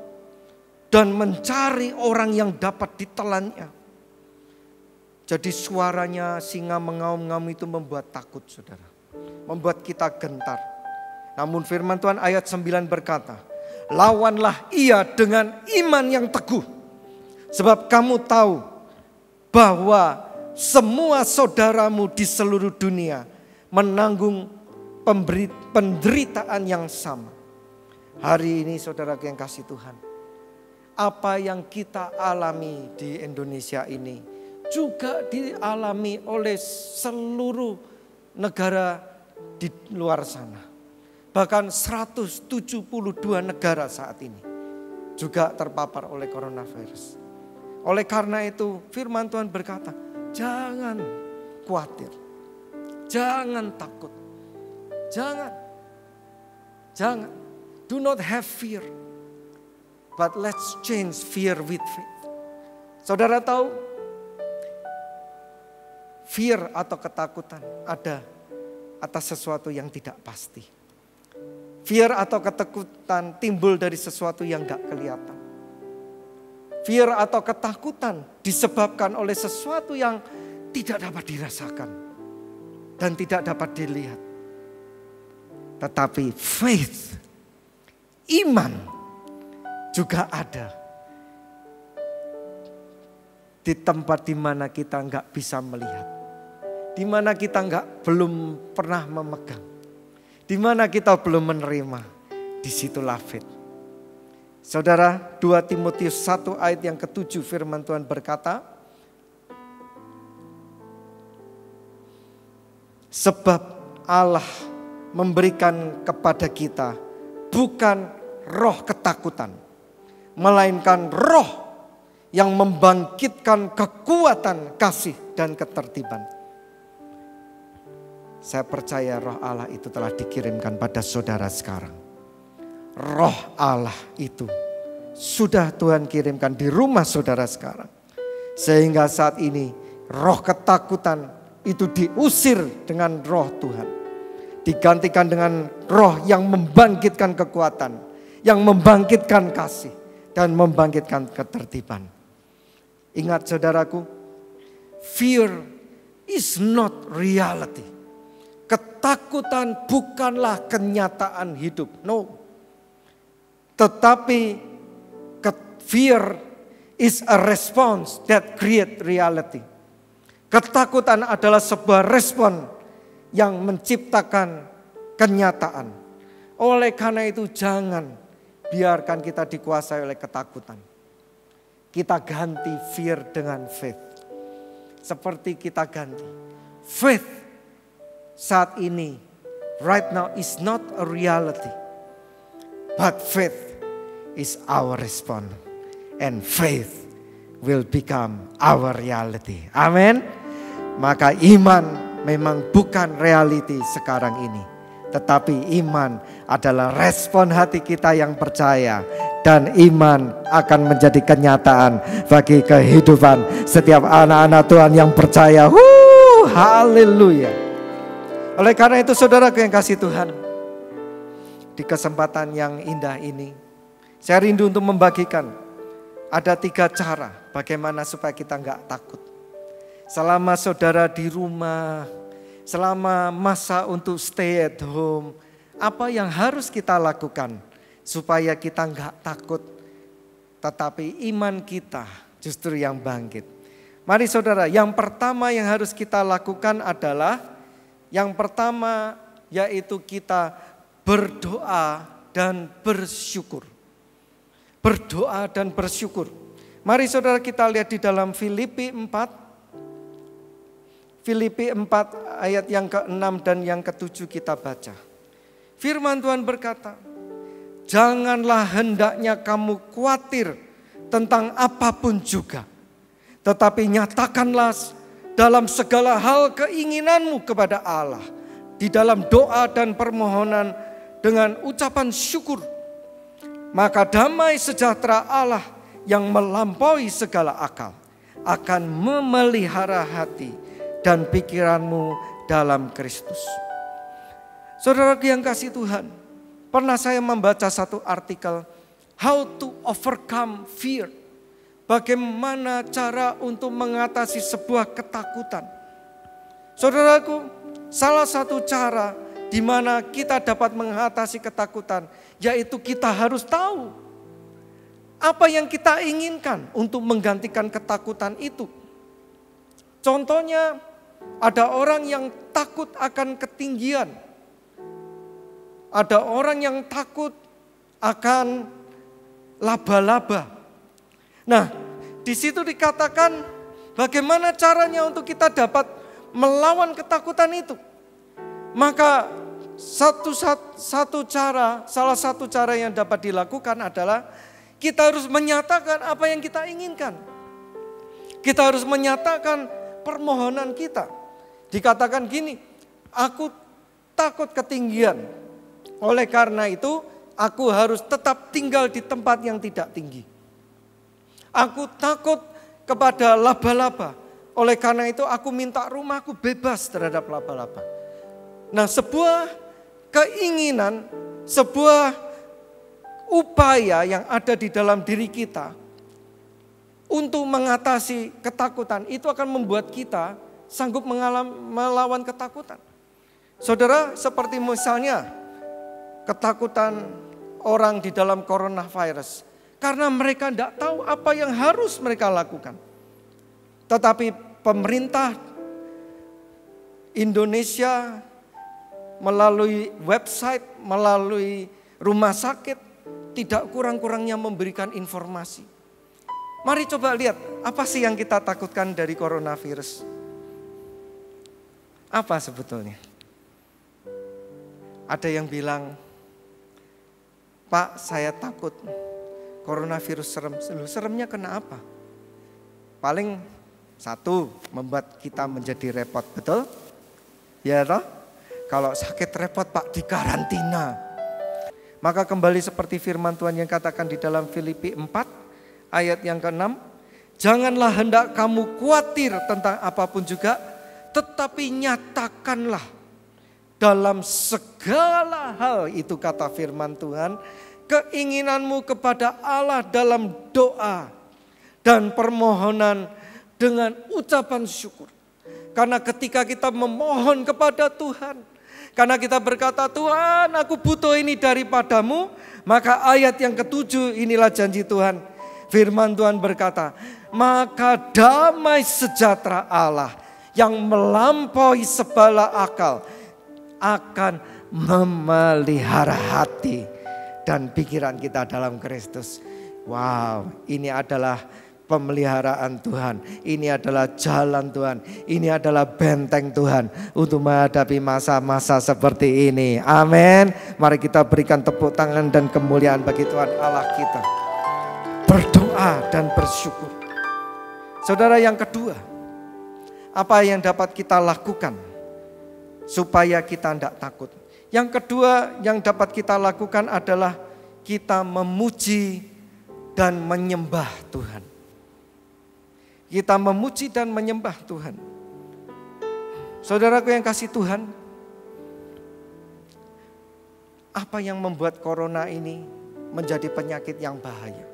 dan mencari orang yang dapat ditelannya. Jadi suaranya singa mengaum-ngaum itu membuat takut, saudara. Membuat kita gentar. Namun firman Tuhan ayat 9 berkata, lawanlah ia dengan iman yang teguh. Sebab kamu tahu bahwa semua saudaramu di seluruh dunia menanggung penderitaan yang sama. Hari ini saudara yang kasih Tuhan, apa yang kita alami di Indonesia ini juga dialami oleh seluruh negara di luar sana. Bahkan 172 negara saat ini juga terpapar oleh coronavirus. Oleh karena itu firman Tuhan berkata, jangan khawatir, jangan takut. Jangan. Do not have fear. But let's change fear with faith. Saudara tahu, fear atau ketakutan ada atas sesuatu yang tidak pasti. Fear atau ketakutan timbul dari sesuatu yang gak kelihatan. Fear atau ketakutan disebabkan oleh sesuatu yang tidak dapat dirasakan dan tidak dapat dilihat. Tetapi faith, iman juga ada di tempat di mana kita nggak bisa melihat, di mana kita belum pernah memegang, di mana kita belum menerima. Disitulah faith. Saudara, 2 Timotius 1 ayat yang ke-7 firman Tuhan berkata, sebab Allah memberikan kepada kita bukan roh ketakutan, melainkan roh yang membangkitkan kekuatan, kasih, dan ketertiban. Saya percaya roh Allah itu telah dikirimkan pada saudara sekarang. Roh Allah itu sudah Tuhan kirimkan di rumah saudara sekarang. Sehingga saat ini roh ketakutan itu diusir dengan roh Tuhan. Digantikan dengan roh yang membangkitkan kekuatan, yang membangkitkan kasih, dan membangkitkan ketertiban. Ingat saudaraku, fear is not reality. Ketakutan bukanlah kenyataan hidup, no. Tetapi fear is a response that create reality. Ketakutan adalah sebuah respon yang menciptakan kenyataan. Oleh karena itu jangan biarkan kita dikuasai oleh ketakutan. Kita ganti fear dengan faith. Seperti kita ganti. Faith saat ini, right now is not a reality. But faith is our response. And faith will become our reality. Amin. Maka iman memang bukan reality sekarang ini. Tetapi iman adalah respon hati kita yang percaya. Dan iman akan menjadi kenyataan bagi kehidupan setiap anak-anak Tuhan yang percaya. Haleluya. Oleh karena itu saudaraku yang kasih Tuhan, di kesempatan yang indah ini, saya rindu untuk membagikan ada 3 cara bagaimana supaya kita nggak takut. Selama saudara di rumah, selama masa untuk stay at home, apa yang harus kita lakukan supaya kita nggak takut, tetapi iman kita justru yang bangkit. Mari saudara, yang pertama yang harus kita lakukan adalah, yang pertama yaitu kita berdoa dan bersyukur. Berdoa dan bersyukur. Mari saudara kita lihat di dalam Filipi 4. Filipi 4 ayat yang ke-6 dan yang ke-7 kita baca. Firman Tuhan berkata, janganlah hendaknya kamu khawatir tentang apapun juga. Tetapi nyatakanlah dalam segala hal keinginanmu kepada Allah. Di dalam doa dan permohonan dengan ucapan syukur, maka damai sejahtera Allah yang melampaui segala akal akan memelihara hati dan pikiranmu dalam Kristus. Saudara yang kasih Tuhan, pernah saya membaca satu artikel, How to Overcome Fear. Bagaimana cara untuk mengatasi sebuah ketakutan. Saudaraku, salah satu cara di mana kita dapat mengatasi ketakutan, yaitu kita harus tahu apa yang kita inginkan untuk menggantikan ketakutan itu. Contohnya, ada orang yang takut akan ketinggian. Ada orang yang takut akan laba-laba. Nah, di situ dikatakan bagaimana caranya untuk kita dapat melawan ketakutan itu. Maka salah satu cara yang dapat dilakukan adalah kita harus menyatakan apa yang kita inginkan. Kita harus menyatakan permohonan kita. Dikatakan gini, aku takut ketinggian. Oleh karena itu aku harus tetap tinggal di tempat yang tidak tinggi. Aku takut kepada laba-laba. Oleh karena itu aku minta rumahku bebas terhadap laba-laba. Nah, sebuah keinginan, sebuah upaya yang ada di dalam diri kita untuk mengatasi ketakutan itu akan membuat kita sanggup melawan ketakutan. Saudara, seperti misalnya ketakutan orang di dalam coronavirus. Karena mereka tidak tahu apa yang harus mereka lakukan. Tetapi pemerintah Indonesia melalui website, melalui rumah sakit, tidak kurang-kurangnya memberikan informasi. Mari coba lihat, apa sih yang kita takutkan dari coronavirus? Apa sebetulnya? Ada yang bilang, Pak, saya takut coronavirus serem. Seremnya kena apa? Paling satu, membuat kita menjadi repot, betul? Ya toh? Kalau sakit repot Pak, dikarantina. Maka kembali seperti firman Tuhan yang katakan di dalam Filipi 4 ayat yang ke-6. Janganlah hendak kamu khawatir tentang apapun juga, tetapi nyatakanlah dalam segala hal, itu kata firman Tuhan, keinginanmu kepada Allah dalam doa dan permohonan dengan ucapan syukur. Karena ketika kita memohon kepada Tuhan, karena kita berkata, Tuhan aku butuh ini daripadamu, maka ayat yang ke-7 inilah janji Tuhan. Firman Tuhan berkata, maka damai sejahtera Allah yang melampaui segala akal akan memelihara hati dan pikiran kita dalam Kristus. Wow, ini adalah pemeliharaan Tuhan. Ini adalah jalan Tuhan. Ini adalah benteng Tuhan untuk menghadapi masa-masa seperti ini. Amin. Mari kita berikan tepuk tangan dan kemuliaan bagi Tuhan Allah kita. Berdoa dan bersyukur. Saudara, yang kedua, apa yang dapat kita lakukan supaya kita tidak takut? Yang kedua yang dapat kita lakukan adalah kita memuji dan menyembah Tuhan. Kita memuji dan menyembah Tuhan. Saudaraku yang kasih Tuhan, apa yang membuat corona ini menjadi penyakit yang bahaya?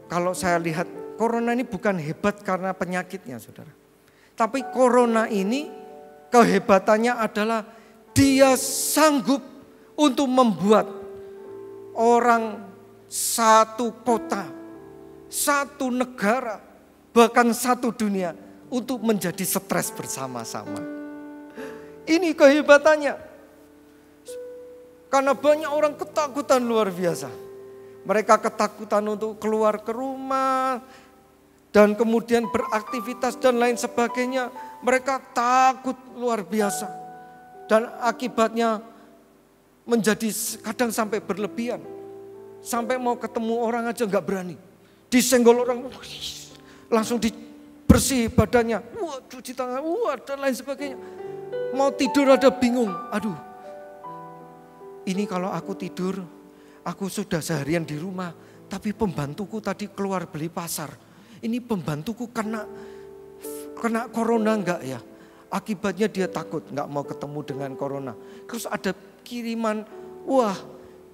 Kalau saya lihat, corona ini bukan hebat karena penyakitnya, saudara. Tapi corona ini kehebatannya adalah dia sanggup untuk membuat orang satu kota, satu negara, bahkan satu dunia untuk menjadi stres bersama-sama. Ini kehebatannya. Karena banyak orang ketakutan luar biasa. Mereka ketakutan untuk keluar ke rumah dan kemudian beraktivitas dan lain sebagainya. Mereka takut luar biasa. Dan akibatnya menjadi kadang sampai berlebihan. Sampai mau ketemu orang aja gak berani. Disenggol orang, langsung dibersih badannya. Wah, cuci tangan, dan lain sebagainya. Mau tidur ada bingung. Aduh, ini kalau aku tidur, aku sudah seharian di rumah. Tapi pembantuku tadi keluar beli pasar. Ini pembantuku kena corona enggak ya? Akibatnya dia takut, nggak mau ketemu dengan corona. Terus ada kiriman, wah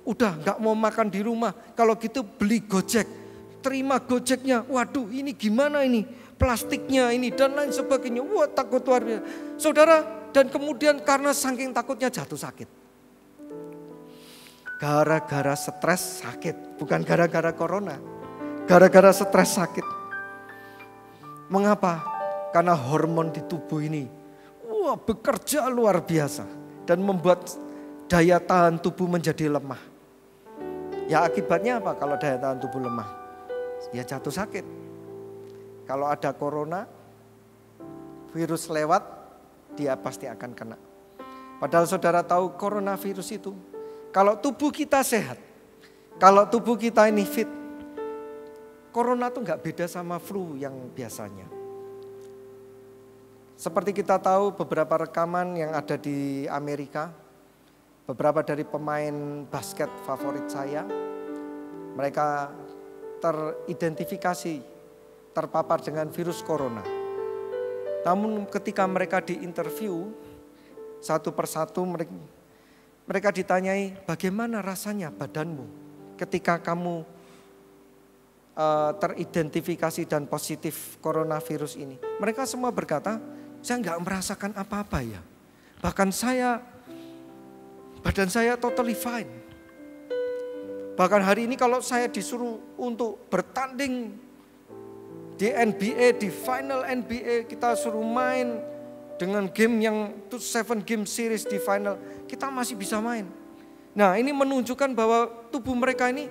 udah nggak mau makan di rumah. Kalau gitu beli Gojek, terima Gojeknya. Waduh, ini gimana ini? Plastiknya ini dan lain sebagainya. Wah, takut luar biasa. Saudara, dan kemudian karena saking takutnya jatuh sakit. Gara-gara stres sakit, bukan gara-gara corona. Gara-gara stres sakit. Mengapa? Karena hormon di tubuh ini bekerja luar biasa dan membuat daya tahan tubuh menjadi lemah. Ya akibatnya apa kalau daya tahan tubuh lemah? Ya jatuh sakit. Kalau ada corona, virus lewat, dia pasti akan kena. Padahal saudara tahu coronavirus itu, kalau tubuh kita sehat, kalau tubuh kita ini fit, corona tuh nggak beda sama flu yang biasanya. Seperti kita tahu beberapa rekaman yang ada di Amerika, beberapa dari pemain basket favorit saya, mereka teridentifikasi terpapar dengan virus corona. Namun ketika mereka diinterview satu persatu, mereka ditanyai, bagaimana rasanya badanmu ketika kamu teridentifikasi dan positif coronavirus ini. Mereka semua berkata, saya nggak merasakan apa-apa ya. Bahkan badan saya totally fine. Bahkan hari ini kalau saya disuruh untuk bertanding di NBA, di final NBA, kita suruh main dengan game yang 7 game series di final, kita masih bisa main. Nah, ini menunjukkan bahwa tubuh mereka ini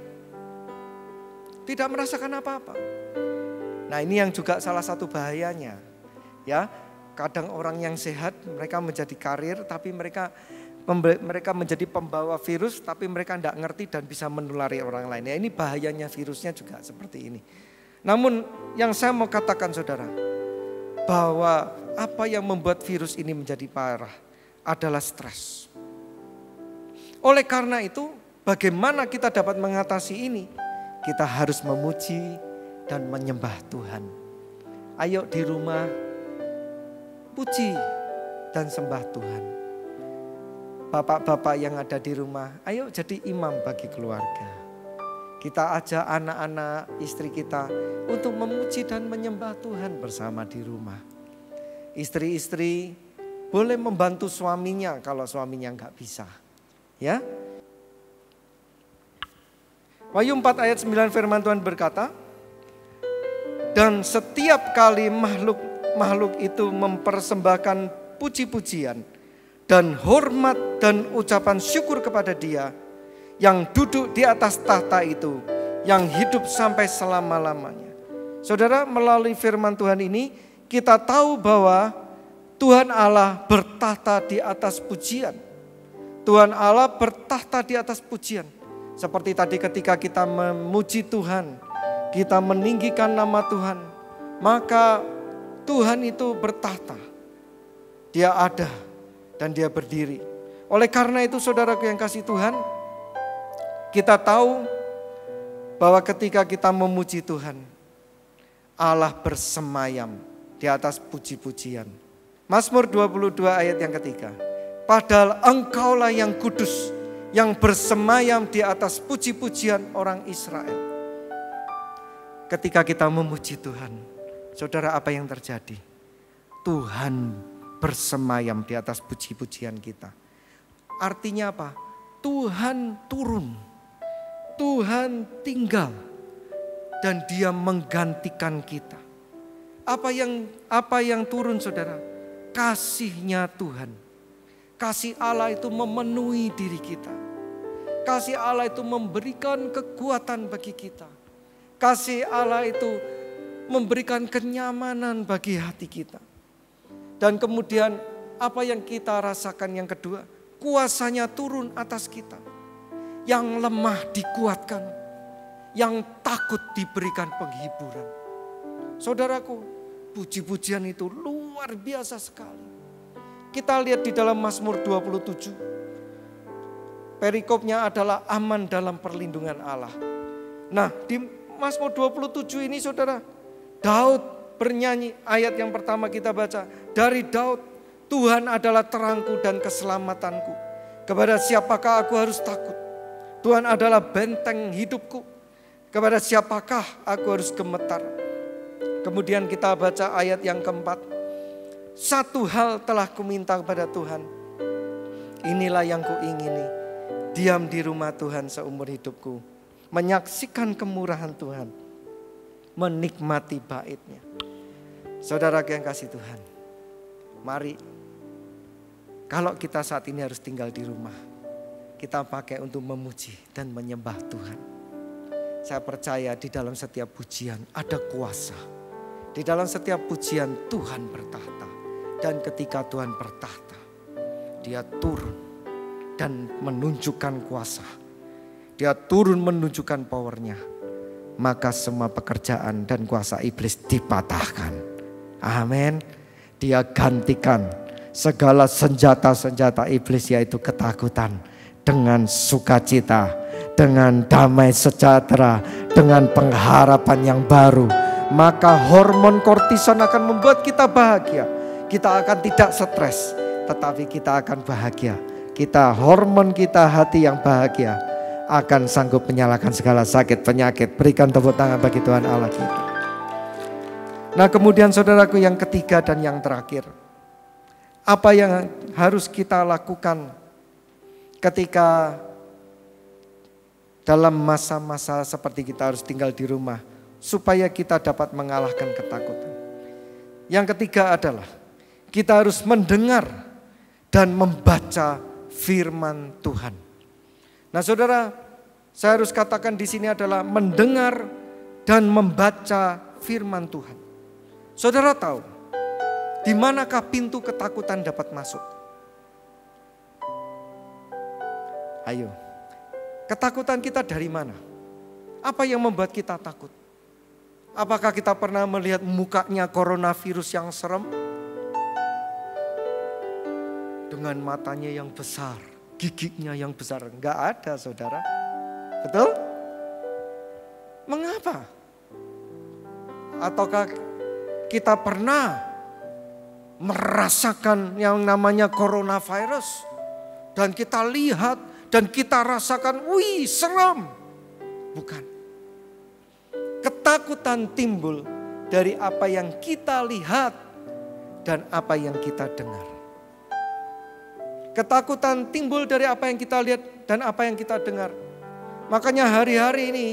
tidak merasakan apa-apa. Nah, ini yang juga salah satu bahayanya. Ya, kadang orang yang sehat mereka menjadi karir, tapi mereka menjadi pembawa virus, tapi mereka tidak ngerti dan bisa menulari orang lain. Ya, ini bahayanya virusnya juga seperti ini. Namun yang saya mau katakan saudara, bahwa apa yang membuat virus ini menjadi parah adalah stres. Oleh karena itu, bagaimana kita dapat mengatasi ini? Kita harus memuji dan menyembah Tuhan. Ayo di rumah, puji dan sembah Tuhan. Bapak-bapak yang ada di rumah, ayo jadi imam bagi keluarga. Kita ajak anak-anak istri kita untuk memuji dan menyembah Tuhan bersama di rumah. Istri-istri boleh membantu suaminya kalau suaminya enggak bisa. Ya. Wahyu 4 ayat 9 firman Tuhan berkata, dan setiap kali makhluk itu mempersembahkan puji-pujian dan hormat dan ucapan syukur kepada Dia yang duduk di atas tahta itu, yang hidup sampai selama-lamanya. Saudara, melalui firman Tuhan ini kita tahu bahwa Tuhan Allah bertahta di atas pujian. Tuhan Allah bertahta di atas pujian. Seperti tadi ketika kita memuji Tuhan, kita meninggikan nama Tuhan, maka Tuhan itu bertahta. Dia ada dan Dia berdiri. Oleh karena itu saudaraku yang kasih Tuhan, kita tahu bahwa ketika kita memuji Tuhan, Allah bersemayam di atas puji-pujian. Mazmur 22 ayat yang ketiga. Padahal engkaulah yang kudus, yang bersemayam di atas puji-pujian orang Israel. Ketika kita memuji Tuhan, saudara, apa yang terjadi? Tuhan bersemayam di atas puji-pujian kita. Artinya apa? Tuhan turun. Tuhan tinggal dan Dia menggantikan kita. Apa yang turun saudara? Kasih-Nya Tuhan. Kasih Allah itu memenuhi diri kita. Kasih Allah itu memberikan kekuatan bagi kita. Kasih Allah itu memberikan kenyamanan bagi hati kita. Dan kemudian apa yang kita rasakan yang kedua? Kuasa-Nya turun atas kita. Yang lemah dikuatkan, yang takut diberikan penghiburan. Saudaraku, puji-pujian itu luar biasa sekali. Kita lihat di dalam Mazmur 27. Perikopnya adalah aman dalam perlindungan Allah. Nah, di Mazmur 27 ini saudara, Daud bernyanyi, ayat yang pertama kita baca. Dari Daud, Tuhan adalah terangku dan keselamatanku. Kepada siapakah aku harus takut? Tuhan adalah benteng hidupku. Kepada siapakah aku harus gemetar? Kemudian kita baca ayat yang keempat. Satu hal telah kuminta kepada Tuhan. Inilah yang kuingini. Diam di rumah Tuhan seumur hidupku. Menyaksikan kemurahan Tuhan. Menikmati bait-Nya. Saudara yang kasih Tuhan. Mari. Kalau kita saat ini harus tinggal di rumah, kita pakai untuk memuji dan menyembah Tuhan. Saya percaya di dalam setiap pujian ada kuasa. Di dalam setiap pujian Tuhan bertahta. Dan ketika Tuhan bertahta, Dia turun dan menunjukkan kuasa. Dia turun menunjukkan powernya. Maka semua pekerjaan dan kuasa iblis dipatahkan. Amin. Dia gantikan segala senjata-senjata iblis, yaitu ketakutan dengan sukacita, dengan damai sejahtera, dengan pengharapan yang baru, maka hormon kortison akan membuat kita bahagia. Kita akan tidak stres, tetapi kita akan bahagia. Hormon kita hati yang bahagia akan sanggup menyalahkan segala sakit penyakit. Berikan tepuk tangan bagi Tuhan Allah kita. Nah, kemudian saudaraku, yang ketiga dan yang terakhir, apa yang harus kita lakukan ketika dalam masa-masa seperti kita harus tinggal di rumah supaya kita dapat mengalahkan ketakutan? Yang ketiga adalah kita harus mendengar dan membaca firman Tuhan. Nah, saudara, saya harus katakan di sini adalah mendengar dan membaca firman Tuhan. Saudara tahu di manakah pintu ketakutan dapat masuk? Ayo, ketakutan kita dari mana? Apa yang membuat kita takut? Apakah kita pernah melihat mukanya coronavirus yang serem? Dengan matanya yang besar, giginya yang besar. Enggak ada, saudara. Betul? Mengapa? Ataukah kita pernah merasakan yang namanya coronavirus dan kita lihat dan kita rasakan, wih, serem? Bukan. Ketakutan timbul dari apa yang kita lihat dan apa yang kita dengar. Ketakutan timbul dari apa yang kita lihat dan apa yang kita dengar. Makanya hari-hari ini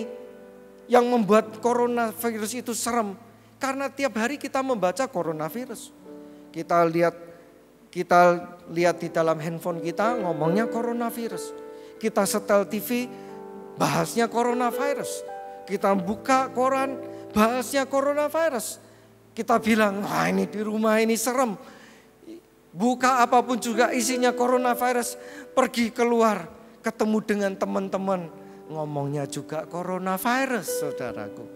yang membuat coronavirus itu serem, karena tiap hari kita membaca coronavirus. Kita lihat di dalam handphone kita ngomongnya coronavirus. Kita setel TV bahasnya coronavirus. Kita buka koran bahasnya coronavirus. Kita bilang, wah ini di rumah ini serem. Buka apapun juga isinya coronavirus. Pergi keluar ketemu dengan teman-teman, ngomongnya juga coronavirus, saudaraku.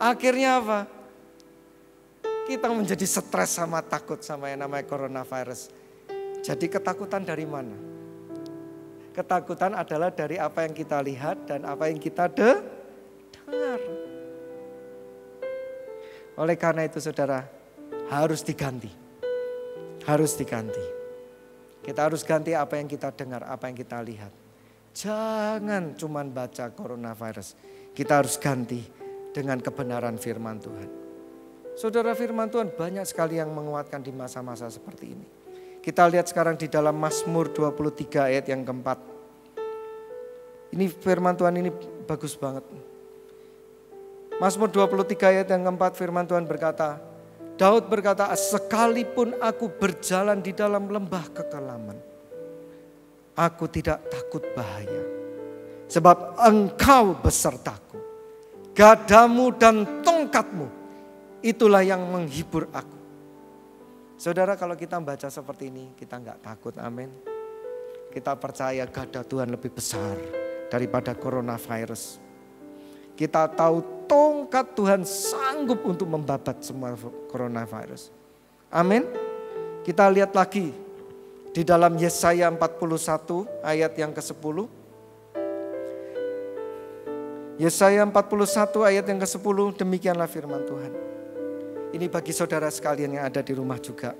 Akhirnya apa? Kita menjadi stres sama takut sama yang namanya coronavirus. Jadi ketakutan dari mana? Ketakutan adalah dari apa yang kita lihat dan apa yang kita dengar. Oleh karena itu saudara, harus diganti. Harus diganti. Kita harus ganti apa yang kita dengar, apa yang kita lihat. Jangan cuman baca coronavirus. Kita harus ganti dengan kebenaran firman Tuhan. Saudara, firman Tuhan banyak sekali yang menguatkan di masa-masa seperti ini. Kita lihat sekarang di dalam Mazmur 23 ayat yang keempat. Ini firman Tuhan ini bagus banget. Mazmur 23 ayat yang keempat, firman Tuhan berkata, Daud berkata, sekalipun aku berjalan di dalam lembah kekelaman, aku tidak takut bahaya. Sebab engkau besertaku, gadamu dan tongkatmu, itulah yang menghibur aku. Saudara, kalau kita baca seperti ini, kita enggak takut, amin. Kita percaya gada Tuhan lebih besar daripada coronavirus. Kita tahu tongkat Tuhan sanggup untuk membabat semua coronavirus. Amin. Kita lihat lagi di dalam Yesaya 41 ayat yang ke-10. Yesaya 41 ayat yang ke-10, demikianlah firman Tuhan. Ini bagi saudara sekalian yang ada di rumah juga.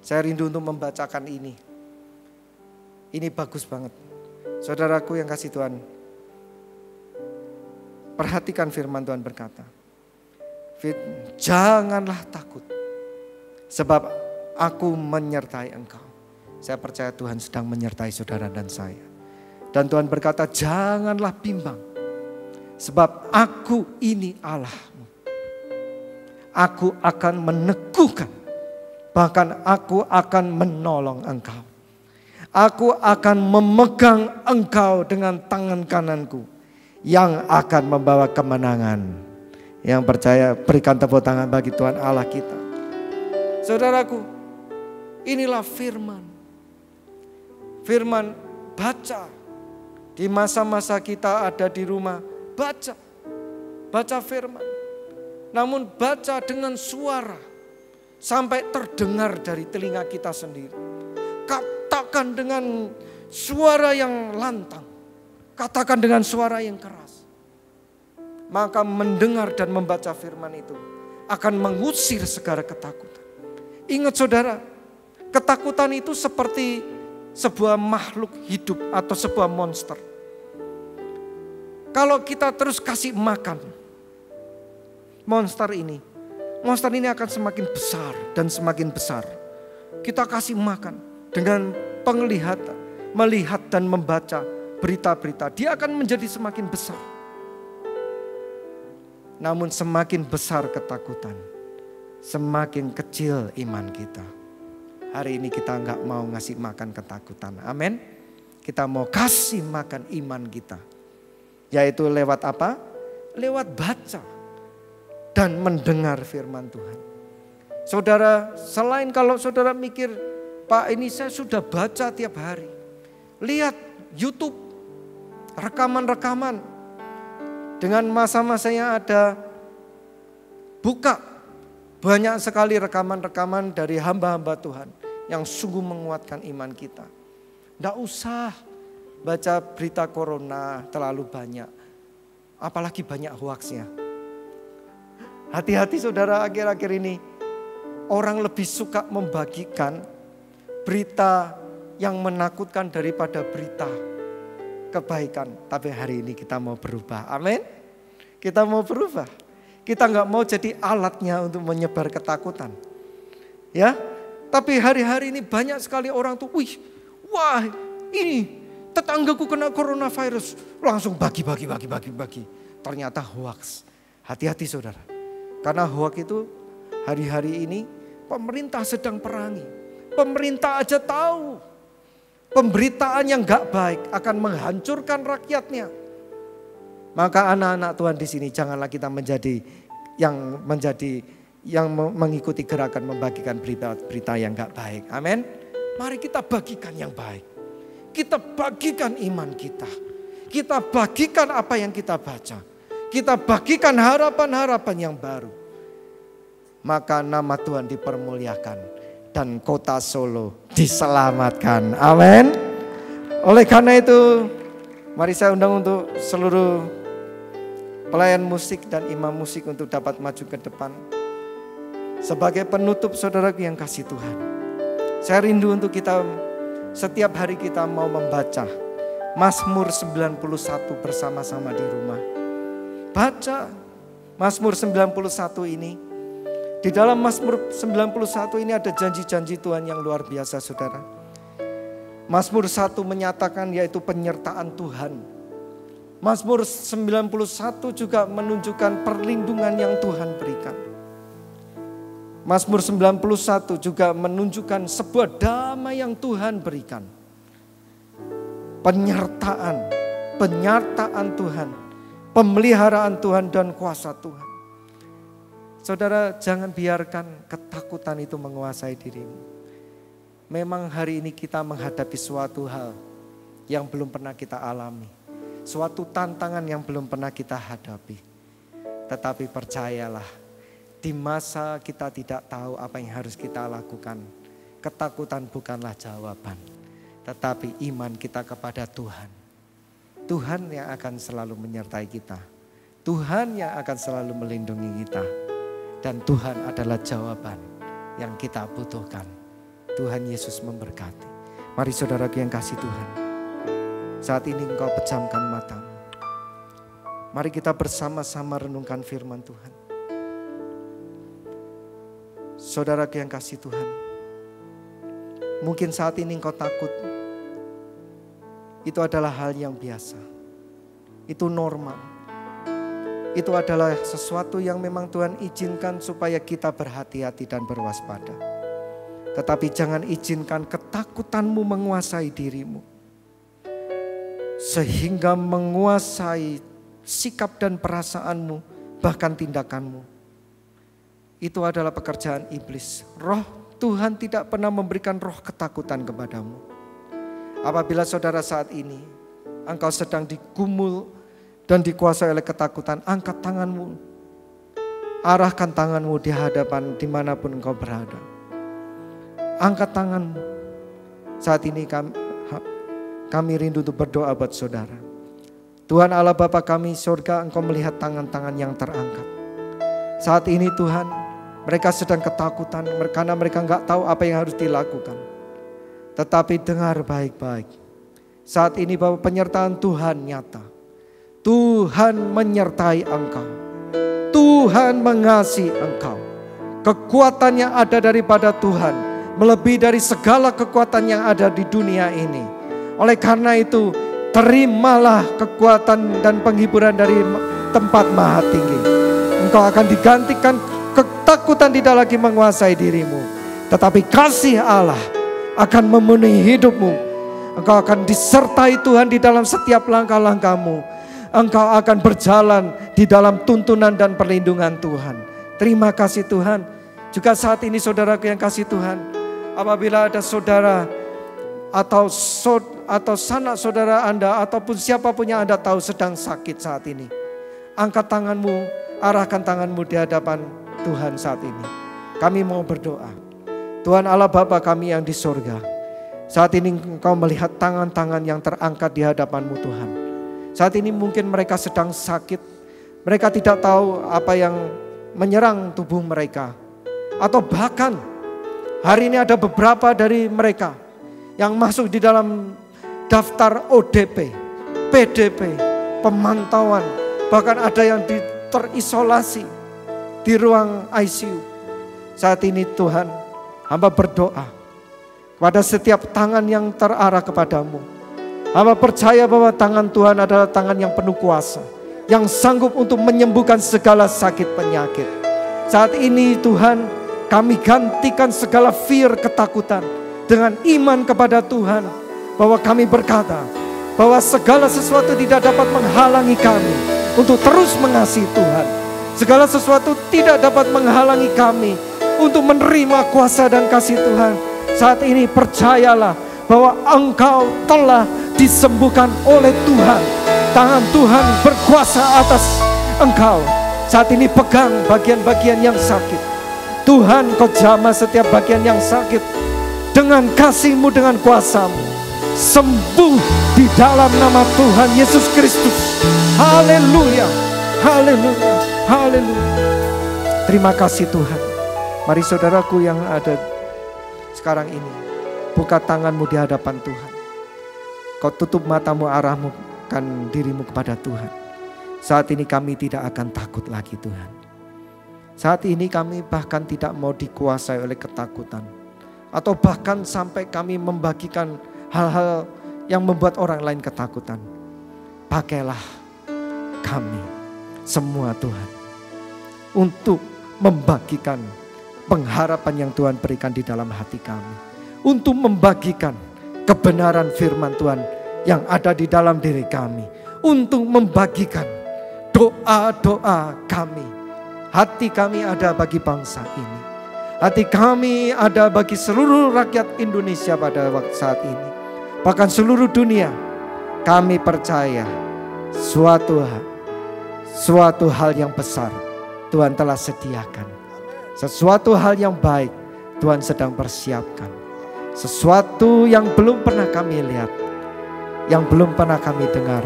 Saya rindu untuk membacakan ini. Ini bagus banget. Saudaraku yang kasih Tuhan, perhatikan firman Tuhan berkata, janganlah takut, sebab aku menyertai engkau. Saya percaya Tuhan sedang menyertai saudara dan saya. Dan Tuhan berkata, janganlah bimbang, sebab aku ini Allahmu. Aku akan meneguhkan, bahkan aku akan menolong engkau. Aku akan memegang engkau dengan tangan kananku, yang akan membawa kemenangan. Yang percaya berikan tepuk tangan bagi Tuhan Allah kita. Saudaraku, inilah firman. Firman, baca. Di masa-masa kita ada di rumah, baca. Baca firman. Namun baca dengan suara sampai terdengar dari telinga kita sendiri. Katakan dengan suara yang lantang, katakan dengan suara yang keras. Maka mendengar dan membaca firman itu akan mengusir segala ketakutan. Ingat saudara, ketakutan itu seperti sebuah makhluk hidup atau sebuah monster. Kalau kita terus kasih makan monster ini akan semakin besar dan semakin besar. Kita kasih makan dengan penglihatan, melihat dan membaca berita-berita, dia akan menjadi semakin besar. Namun semakin besar ketakutan, semakin kecil iman kita. Hari ini kita enggak mau ngasih makan ketakutan. Amin. Kita mau kasih makan iman kita. Yaitu lewat apa? Lewat baca dan mendengar firman Tuhan. Saudara, selain kalau saudara mikir, Pak ini saya sudah baca tiap hari. Lihat YouTube, rekaman-rekaman. Dengan masa-masa yang ada, buka banyak sekali rekaman-rekaman dari hamba-hamba Tuhan yang sungguh menguatkan iman kita. Tidak usah baca berita corona terlalu banyak, apalagi banyak hoaxnya. Hati-hati saudara, akhir-akhir ini orang lebih suka membagikan berita yang menakutkan daripada berita kebaikan. Tapi hari ini kita mau berubah. Amin. Kita mau berubah. Kita nggak mau jadi alatnya untuk menyebar ketakutan. Ya. Tapi hari-hari ini banyak sekali orang tuh, wah ini tetanggaku kena coronavirus. Langsung bagi. Ternyata hoax. Hati-hati saudara. Karena hoax itu hari-hari ini pemerintah sedang perangi. Pemerintah aja tahu pemberitaan yang gak baik akan menghancurkan rakyatnya. Maka anak-anak Tuhan di sini janganlah kita menjadi yang mengikuti gerakan membagikan berita-berita yang gak baik. Amin. Mari kita bagikan yang baik. Kita bagikan iman kita. Kita bagikan apa yang kita baca. Kita bagikan harapan-harapan yang baru. Maka nama Tuhan dipermuliakan dan kota Solo diselamatkan. Amin. Oleh karena itu, mari saya undang untuk seluruh pelayan musik dan imam musik untuk dapat maju ke depan. Sebagai penutup saudaraku yang kasih Tuhan, saya rindu untuk kita setiap hari kita mau membaca Mazmur 91 bersama-sama di rumah. Baca Mazmur 91 ini. Di dalam Mazmur 91 ini ada janji-janji Tuhan yang luar biasa saudara. Mazmur 1 menyatakan yaitu penyertaan Tuhan. Mazmur 91 juga menunjukkan perlindungan yang Tuhan berikan. Mazmur 91 juga menunjukkan sebuah damai yang Tuhan berikan. Penyertaan Tuhan, pemeliharaan Tuhan dan kuasa Tuhan. Saudara, jangan biarkan ketakutan itu menguasai dirimu. Memang hari ini kita menghadapi suatu hal yang belum pernah kita alami. Suatu tantangan yang belum pernah kita hadapi. Tetapi percayalah, di masa kita tidak tahu apa yang harus kita lakukan, ketakutan bukanlah jawaban. Tetapi iman kita kepada Tuhan. Tuhan yang akan selalu menyertai kita. Tuhan yang akan selalu melindungi kita. Dan Tuhan adalah jawaban yang kita butuhkan. Tuhan Yesus memberkati. Mari saudaraku yang kasih Tuhan. Saat ini engkau pejamkan matamu. Mari kita bersama-sama renungkan firman Tuhan. Saudaraku yang kasih Tuhan. Mungkin saat ini engkau takut. Itu adalah hal yang biasa. Itu normal. Itu adalah sesuatu yang memang Tuhan izinkan supaya kita berhati-hati dan berwaspada. Tetapi jangan izinkan ketakutanmu menguasai dirimu. Sehingga menguasai sikap dan perasaanmu, bahkan tindakanmu. Itu adalah pekerjaan iblis. Roh Tuhan tidak pernah memberikan roh ketakutan kepadamu. Apabila saudara saat ini, engkau sedang digumul dan dikuasai oleh ketakutan, angkat tanganmu. Arahkan tanganmu di hadapan dimanapun engkau berada. Angkat tanganmu. Saat ini kami rindu untuk berdoa buat saudara. Tuhan Allah Bapa kami surga, Engkau melihat tangan-tangan yang terangkat. Saat ini Tuhan, mereka sedang ketakutan karena mereka nggak tahu apa yang harus dilakukan. Tetapi dengar baik-baik. Saat ini Bapak, penyertaan Tuhan nyata. Tuhan menyertai engkau. Tuhan mengasihi engkau. Kekuatan yang ada daripada Tuhan melebihi dari segala kekuatan yang ada di dunia ini. Oleh karena itu, terimalah kekuatan dan penghiburan dari tempat maha tinggi. Engkau akan digantikan, ketakutan tidak lagi menguasai dirimu. Tetapi kasih Allah akan memenuhi hidupmu. Engkau akan disertai Tuhan di dalam setiap langkah-langkahmu. Engkau akan berjalan di dalam tuntunan dan perlindungan Tuhan. Terima kasih Tuhan. Juga saat ini saudaraku yang kasih Tuhan, apabila ada saudara atau sanak saudara Anda ataupun siapapun yang Anda tahu sedang sakit saat ini, angkat tanganmu, arahkan tanganmu di hadapan Tuhan saat ini. Kami mau berdoa. Tuhan Allah Bapa kami yang di sorga, saat ini Engkau melihat tangan-tangan yang terangkat di hadapan-Mu Tuhan. Saat ini mungkin mereka sedang sakit, mereka tidak tahu apa yang menyerang tubuh mereka. Atau bahkan hari ini ada beberapa dari mereka yang masuk di dalam daftar ODP, PDP, pemantauan. Bahkan ada yang terisolasi di ruang ICU. Saat ini Tuhan, hamba berdoa kepada setiap tangan yang terarah kepadamu. Hamba percaya bahwa tangan Tuhan adalah tangan yang penuh kuasa, yang sanggup untuk menyembuhkan segala sakit penyakit. Saat ini Tuhan, kami gantikan segala fear, ketakutan dengan iman kepada Tuhan. Bahwa kami berkata bahwa segala sesuatu tidak dapat menghalangi kami untuk terus mengasihi Tuhan. Segala sesuatu tidak dapat menghalangi kami untuk menerima kuasa dan kasih Tuhan. Saat ini percayalah bahwa engkau telah disembuhkan oleh Tuhan. Tangan Tuhan berkuasa atas engkau. Saat ini pegang bagian-bagian yang sakit. Tuhan, Kau jamah setiap bagian yang sakit dengan kasih-Mu, dengan kuasa-Mu. Sembuh di dalam nama Tuhan Yesus Kristus. Haleluya, haleluya, haleluya. Terima kasih Tuhan. Mari saudaraku yang ada sekarang ini, buka tanganmu di hadapan Tuhan. Kau tutup matamu, arahkan dirimu kepada Tuhan. Saat ini kami tidak akan takut lagi Tuhan. Saat ini kami bahkan tidak mau dikuasai oleh ketakutan. Atau bahkan sampai kami membagikan hal-hal yang membuat orang lain ketakutan. Pakailah kami semua Tuhan, untuk membagikan pengharapan yang Tuhan berikan di dalam hati kami. Untuk membagikan kebenaran firman Tuhan yang ada di dalam diri kami. Untuk membagikan doa-doa kami. Hati kami ada bagi bangsa ini. Hati kami ada bagi seluruh rakyat Indonesia pada waktu saat ini. Bahkan seluruh dunia. Kami percaya suatu hal yang besar Tuhan telah sediakan. Sesuatu hal yang baik Tuhan sedang persiapkan. Sesuatu yang belum pernah kami lihat, yang belum pernah kami dengar,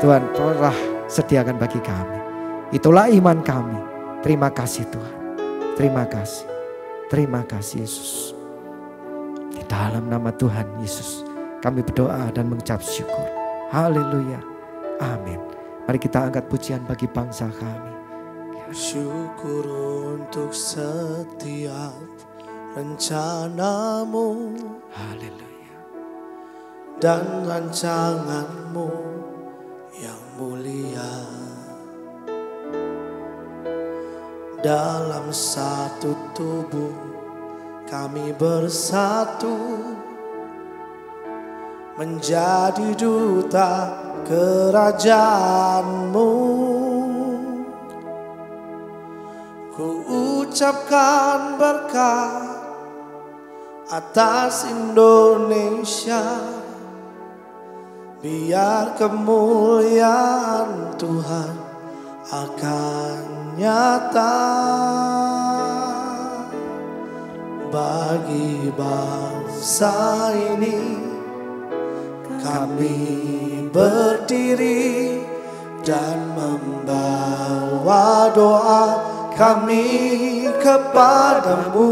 Tuhan telah sediakan bagi kami. Itulah iman kami. Terima kasih Tuhan. Terima kasih. Terima kasih Yesus. Di dalam nama Tuhan Yesus kami berdoa dan mengucap syukur. Haleluya. Amin. Mari kita angkat pujian bagi bangsa kami. Syukur untuk setiap rencanamu. Haleluya. Dan rancanganmu yang mulia. Dalam satu tubuh kami bersatu, menjadi duta kerajaan-Mu. Ku ucapkan berkat atas Indonesia, biar kemuliaan Tuhan akan nyata bagi bangsa ini. kami berdiri dan membawa doa kami kepadamu.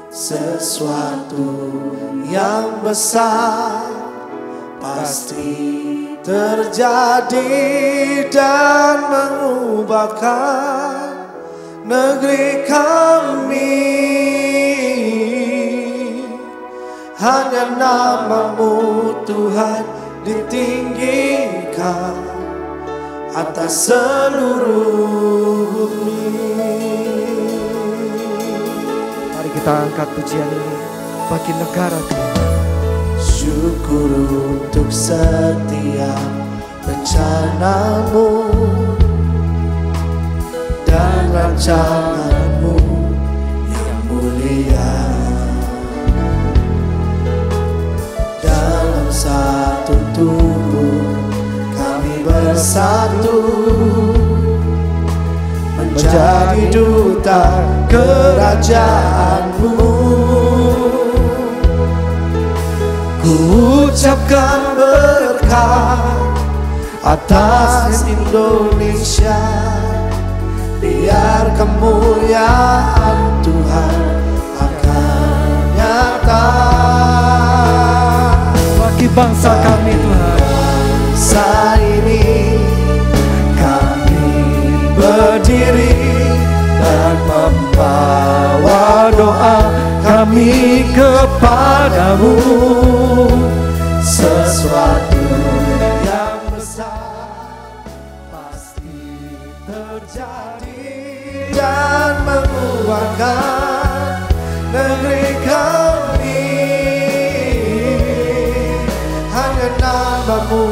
Sesuatu yang besar pasti terjadi dan mengubahkan negeri kami. Hanya nama-Mu Tuhan ditinggikan atas seluruh bumi. Mari kita angkat pujian ini bagi negara Tuhan. Syukur untuk setiap rencana-Mu dan rancangan-Mu yang mulia. Dalam satu tubuh kami bersatu menjadi duta kerajaan-Mu. Ku ucapkan berkat atas Indonesia, biar kemuliaan Tuhan akan nyata. Bagi bangsa kami Tuhan, bangsa ini kami berdiri dan membawa doa kami kepadamu. Sesuatu yang besar pasti terjadi dan mengubahkan negeri kami. Hanya nama-Mu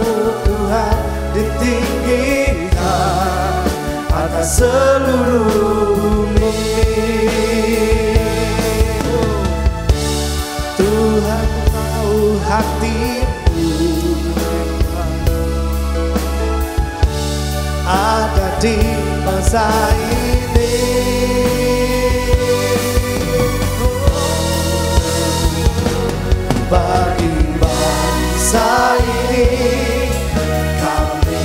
Tuhan ditinggikan atas seluruh bumi. Tuhan tahu hatimu ada di masa ini. Bagi bangsa ini kami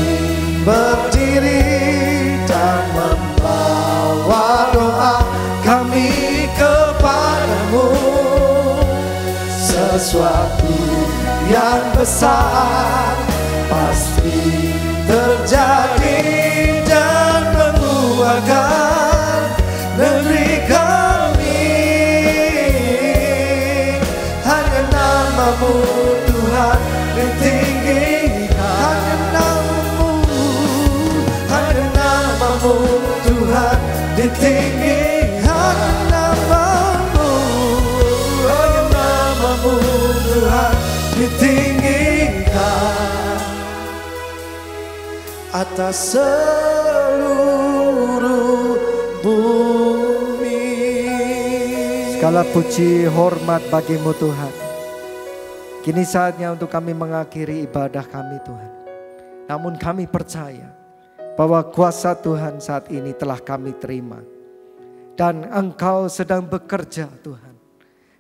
berdiri dan membawa doa kami kepadamu. Sesuatu yang besar pasti terjadi dan mengubahkan negeri kami. Hanya nama-Mu Tuhan ditinggikan. Hanya nama-Mu Tuhan ditinggikan. Tuhan ditinggikan atas seluruh bumi. Segala puji hormat bagi-Mu Tuhan. Kini saatnya untuk kami mengakhiri ibadah kami Tuhan. Namun kami percaya bahwa kuasa Tuhan saat ini telah kami terima. Dan Engkau sedang bekerja Tuhan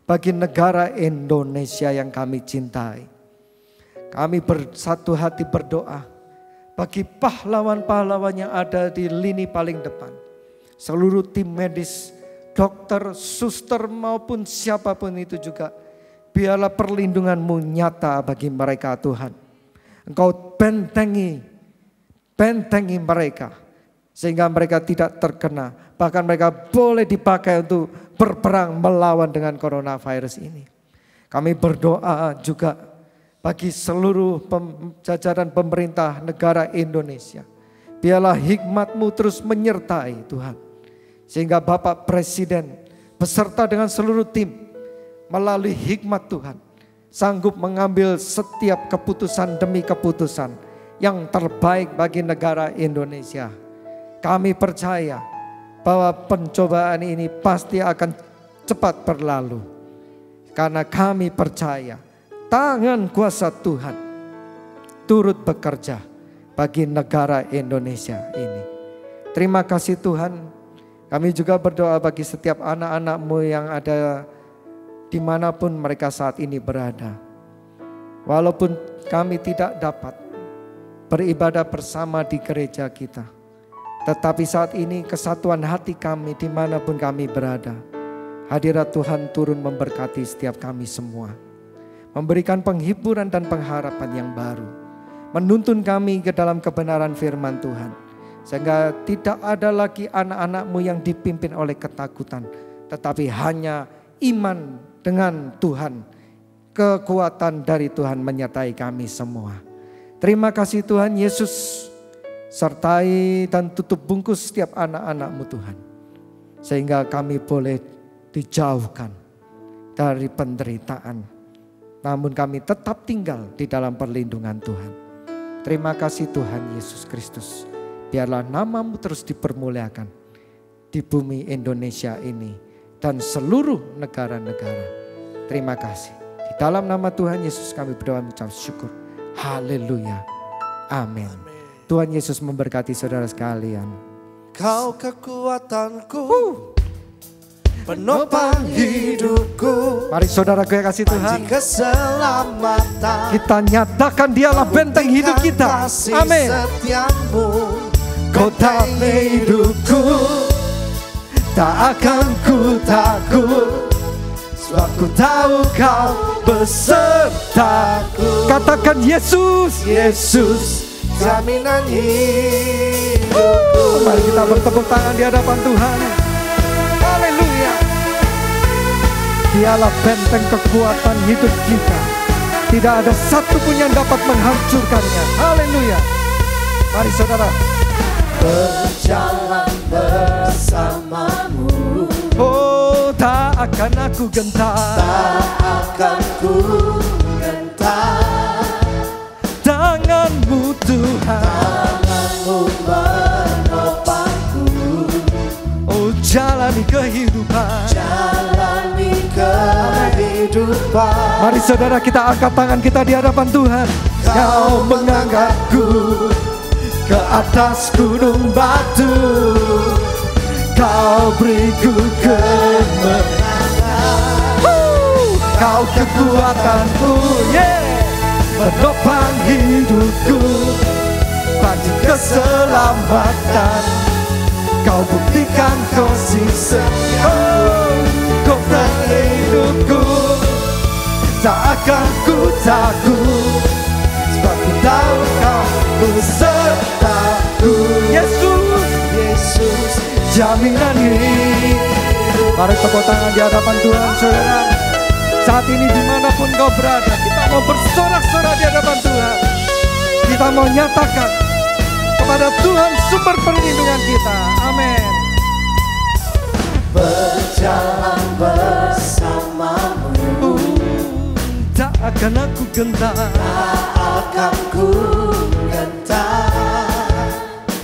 bagi negara Indonesia yang kami cintai. Kami bersatu hati berdoa bagi pahlawan-pahlawan yang ada di lini paling depan. Seluruh tim medis, dokter, suster maupun siapapun itu juga. Biarlah perlindungan-Mu nyata bagi mereka Tuhan. Engkau bentengi mereka. Sehingga mereka tidak terkena. Bahkan mereka boleh dipakai untuk berperang melawan dengan coronavirus ini. Kami berdoa juga bagi seluruh jajaran pemerintah negara Indonesia. Biarlah hikmat-Mu terus menyertai Tuhan. Sehingga Bapak Presiden beserta dengan seluruh tim melalui hikmat Tuhan sanggup mengambil setiap keputusan demi keputusan yang terbaik bagi negara Indonesia. Kami percaya bahwa pencobaan ini pasti akan cepat berlalu. Karena kami percaya tangan kuasa Tuhan turut bekerja bagi negara Indonesia ini. Terima kasih Tuhan. Kami juga berdoa bagi setiap anak-anak-Mu yang ada dimanapun mereka saat ini berada. Walaupun kami tidak dapat beribadah bersama di gereja kita, tetapi saat ini kesatuan hati kami dimanapun kami berada, hadirat Tuhan turun memberkati setiap kami semua. Memberikan penghiburan dan pengharapan yang baru. Menuntun kami ke dalam kebenaran firman Tuhan. Sehingga tidak ada lagi anak-anak-Mu yang dipimpin oleh ketakutan. Tetapi hanya iman dengan Tuhan. Kekuatan dari Tuhan menyertai kami semua. Terima kasih Tuhan Yesus. Sertai dan tutup bungkus setiap anak-anak-Mu Tuhan. Sehingga kami boleh dijauhkan dari penderitaan. Namun kami tetap tinggal di dalam perlindungan Tuhan. Terima kasih Tuhan Yesus Kristus. Biarlah nama-Mu terus dipermuliakan di bumi Indonesia ini dan seluruh negara-negara. Terima kasih. Di dalam nama Tuhan Yesus kami berdoa mengucap syukur. Haleluya. Amin. Tuhan Yesus memberkati saudara sekalian. Kau kekuatanku, penopang hidupku. Mari saudara gue kasih Tuhan. Keselamatan. Kita nyatakan dialah benteng hidup kita. Amin. Kau tak hidupku, tak akan ku takut, sebab ku tahu kau besertaku. Katakan Yesus, Yesus, jaminan hidupku. Mari kita bertepuk tangan di hadapan Tuhan. Haleluya. Dialah benteng kekuatan hidup kita. Tidak ada satu pun yang dapat menghancurkannya. Haleluya. Mari saudara. Berjalan bersamamu, Oh, tak akan aku gentar. tak akan ku gentar. Tangan-Mu Tuhan, Tangan-Mu menopangku, oh jalani kehidupan. jalani kehidupan. Mari saudara kita angkat tangan kita di hadapan Tuhan. Kau mengangkatku ke atas gunung batu, kau beriku kemenangan. Kau kekuatanku, menopang hidupku, bagi keselamatan. Kau buktikan kasih setiamu, kau tak hidupku, tak akan ku takut, sebab ku tahu kau besertaku. Yesus, Yesus, jaminan hidup. mari tepuk tangan di hadapan Tuhan saudara. Saat ini dimanapun kau berada, kita mau bersorak-sorak di hadapan Tuhan. Kita mau nyatakan kepada Tuhan sumber perlindungan kita. Amin. Berjalan bersamamu, Tak akan aku gentar. tak akan ku gentar.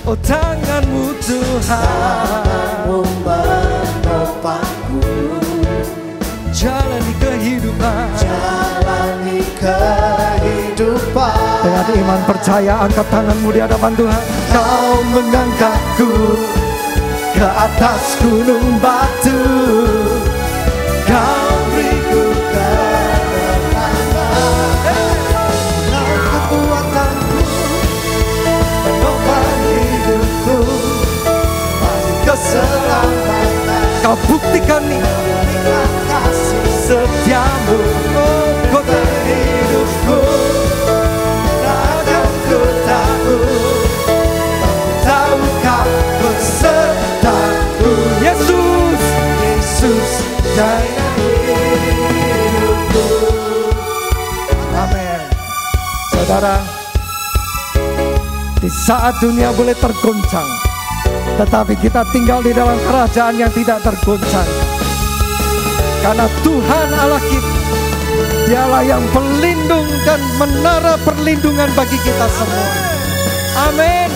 Oh tangan-Mu Tuhan, Tangan-Mu menopangku, jalani kehidupan. jalani kehidupan. Dengan iman percaya angkat tangan-Mu di hadapan Tuhan. Kau mengangkatku ke atas gunung batu, kau beriku kemenangan. Kau kekuatanku, penopang hidupku, bagi keselamatan. Kau buktikan nih Buktikan kasih setiamu, oh kota hidupku, takkan ku takut, tahu kau besertaku. Yesus. Yesus, jaminan hidupku. Amin. Saudara, di saat dunia boleh tergoncang, tetapi kita tinggal di dalam kerajaan yang tidak tergoncang. Karena Tuhan Allah kita, Dialah yang pelindung dan menara perlindungan bagi kita semua. Amin.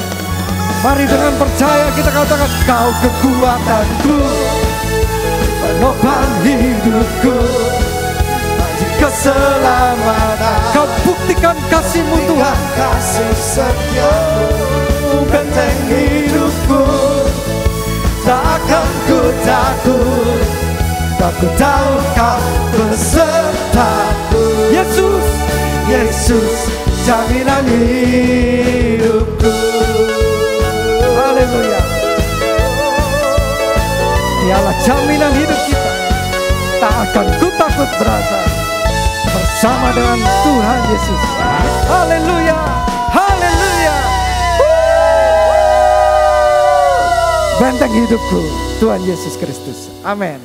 Mari dengan percaya kita katakan, Kau kekuatanku, Penopang hidupku, bagi keselamatan. Kau buktikan kasih-Mu Tuhan. Kasih setiamu, benteng hidupku, tak akan ku takut, aku tahu kau besertaku. Yesus, Yesus jaminan hidupku. Haleluya. Dialah jaminan hidup kita. Tak akan ku takut berasa bersama dengan Tuhan Yesus. Haleluya. Haleluya. Benteng hidupku Tuhan Yesus Kristus. Amin.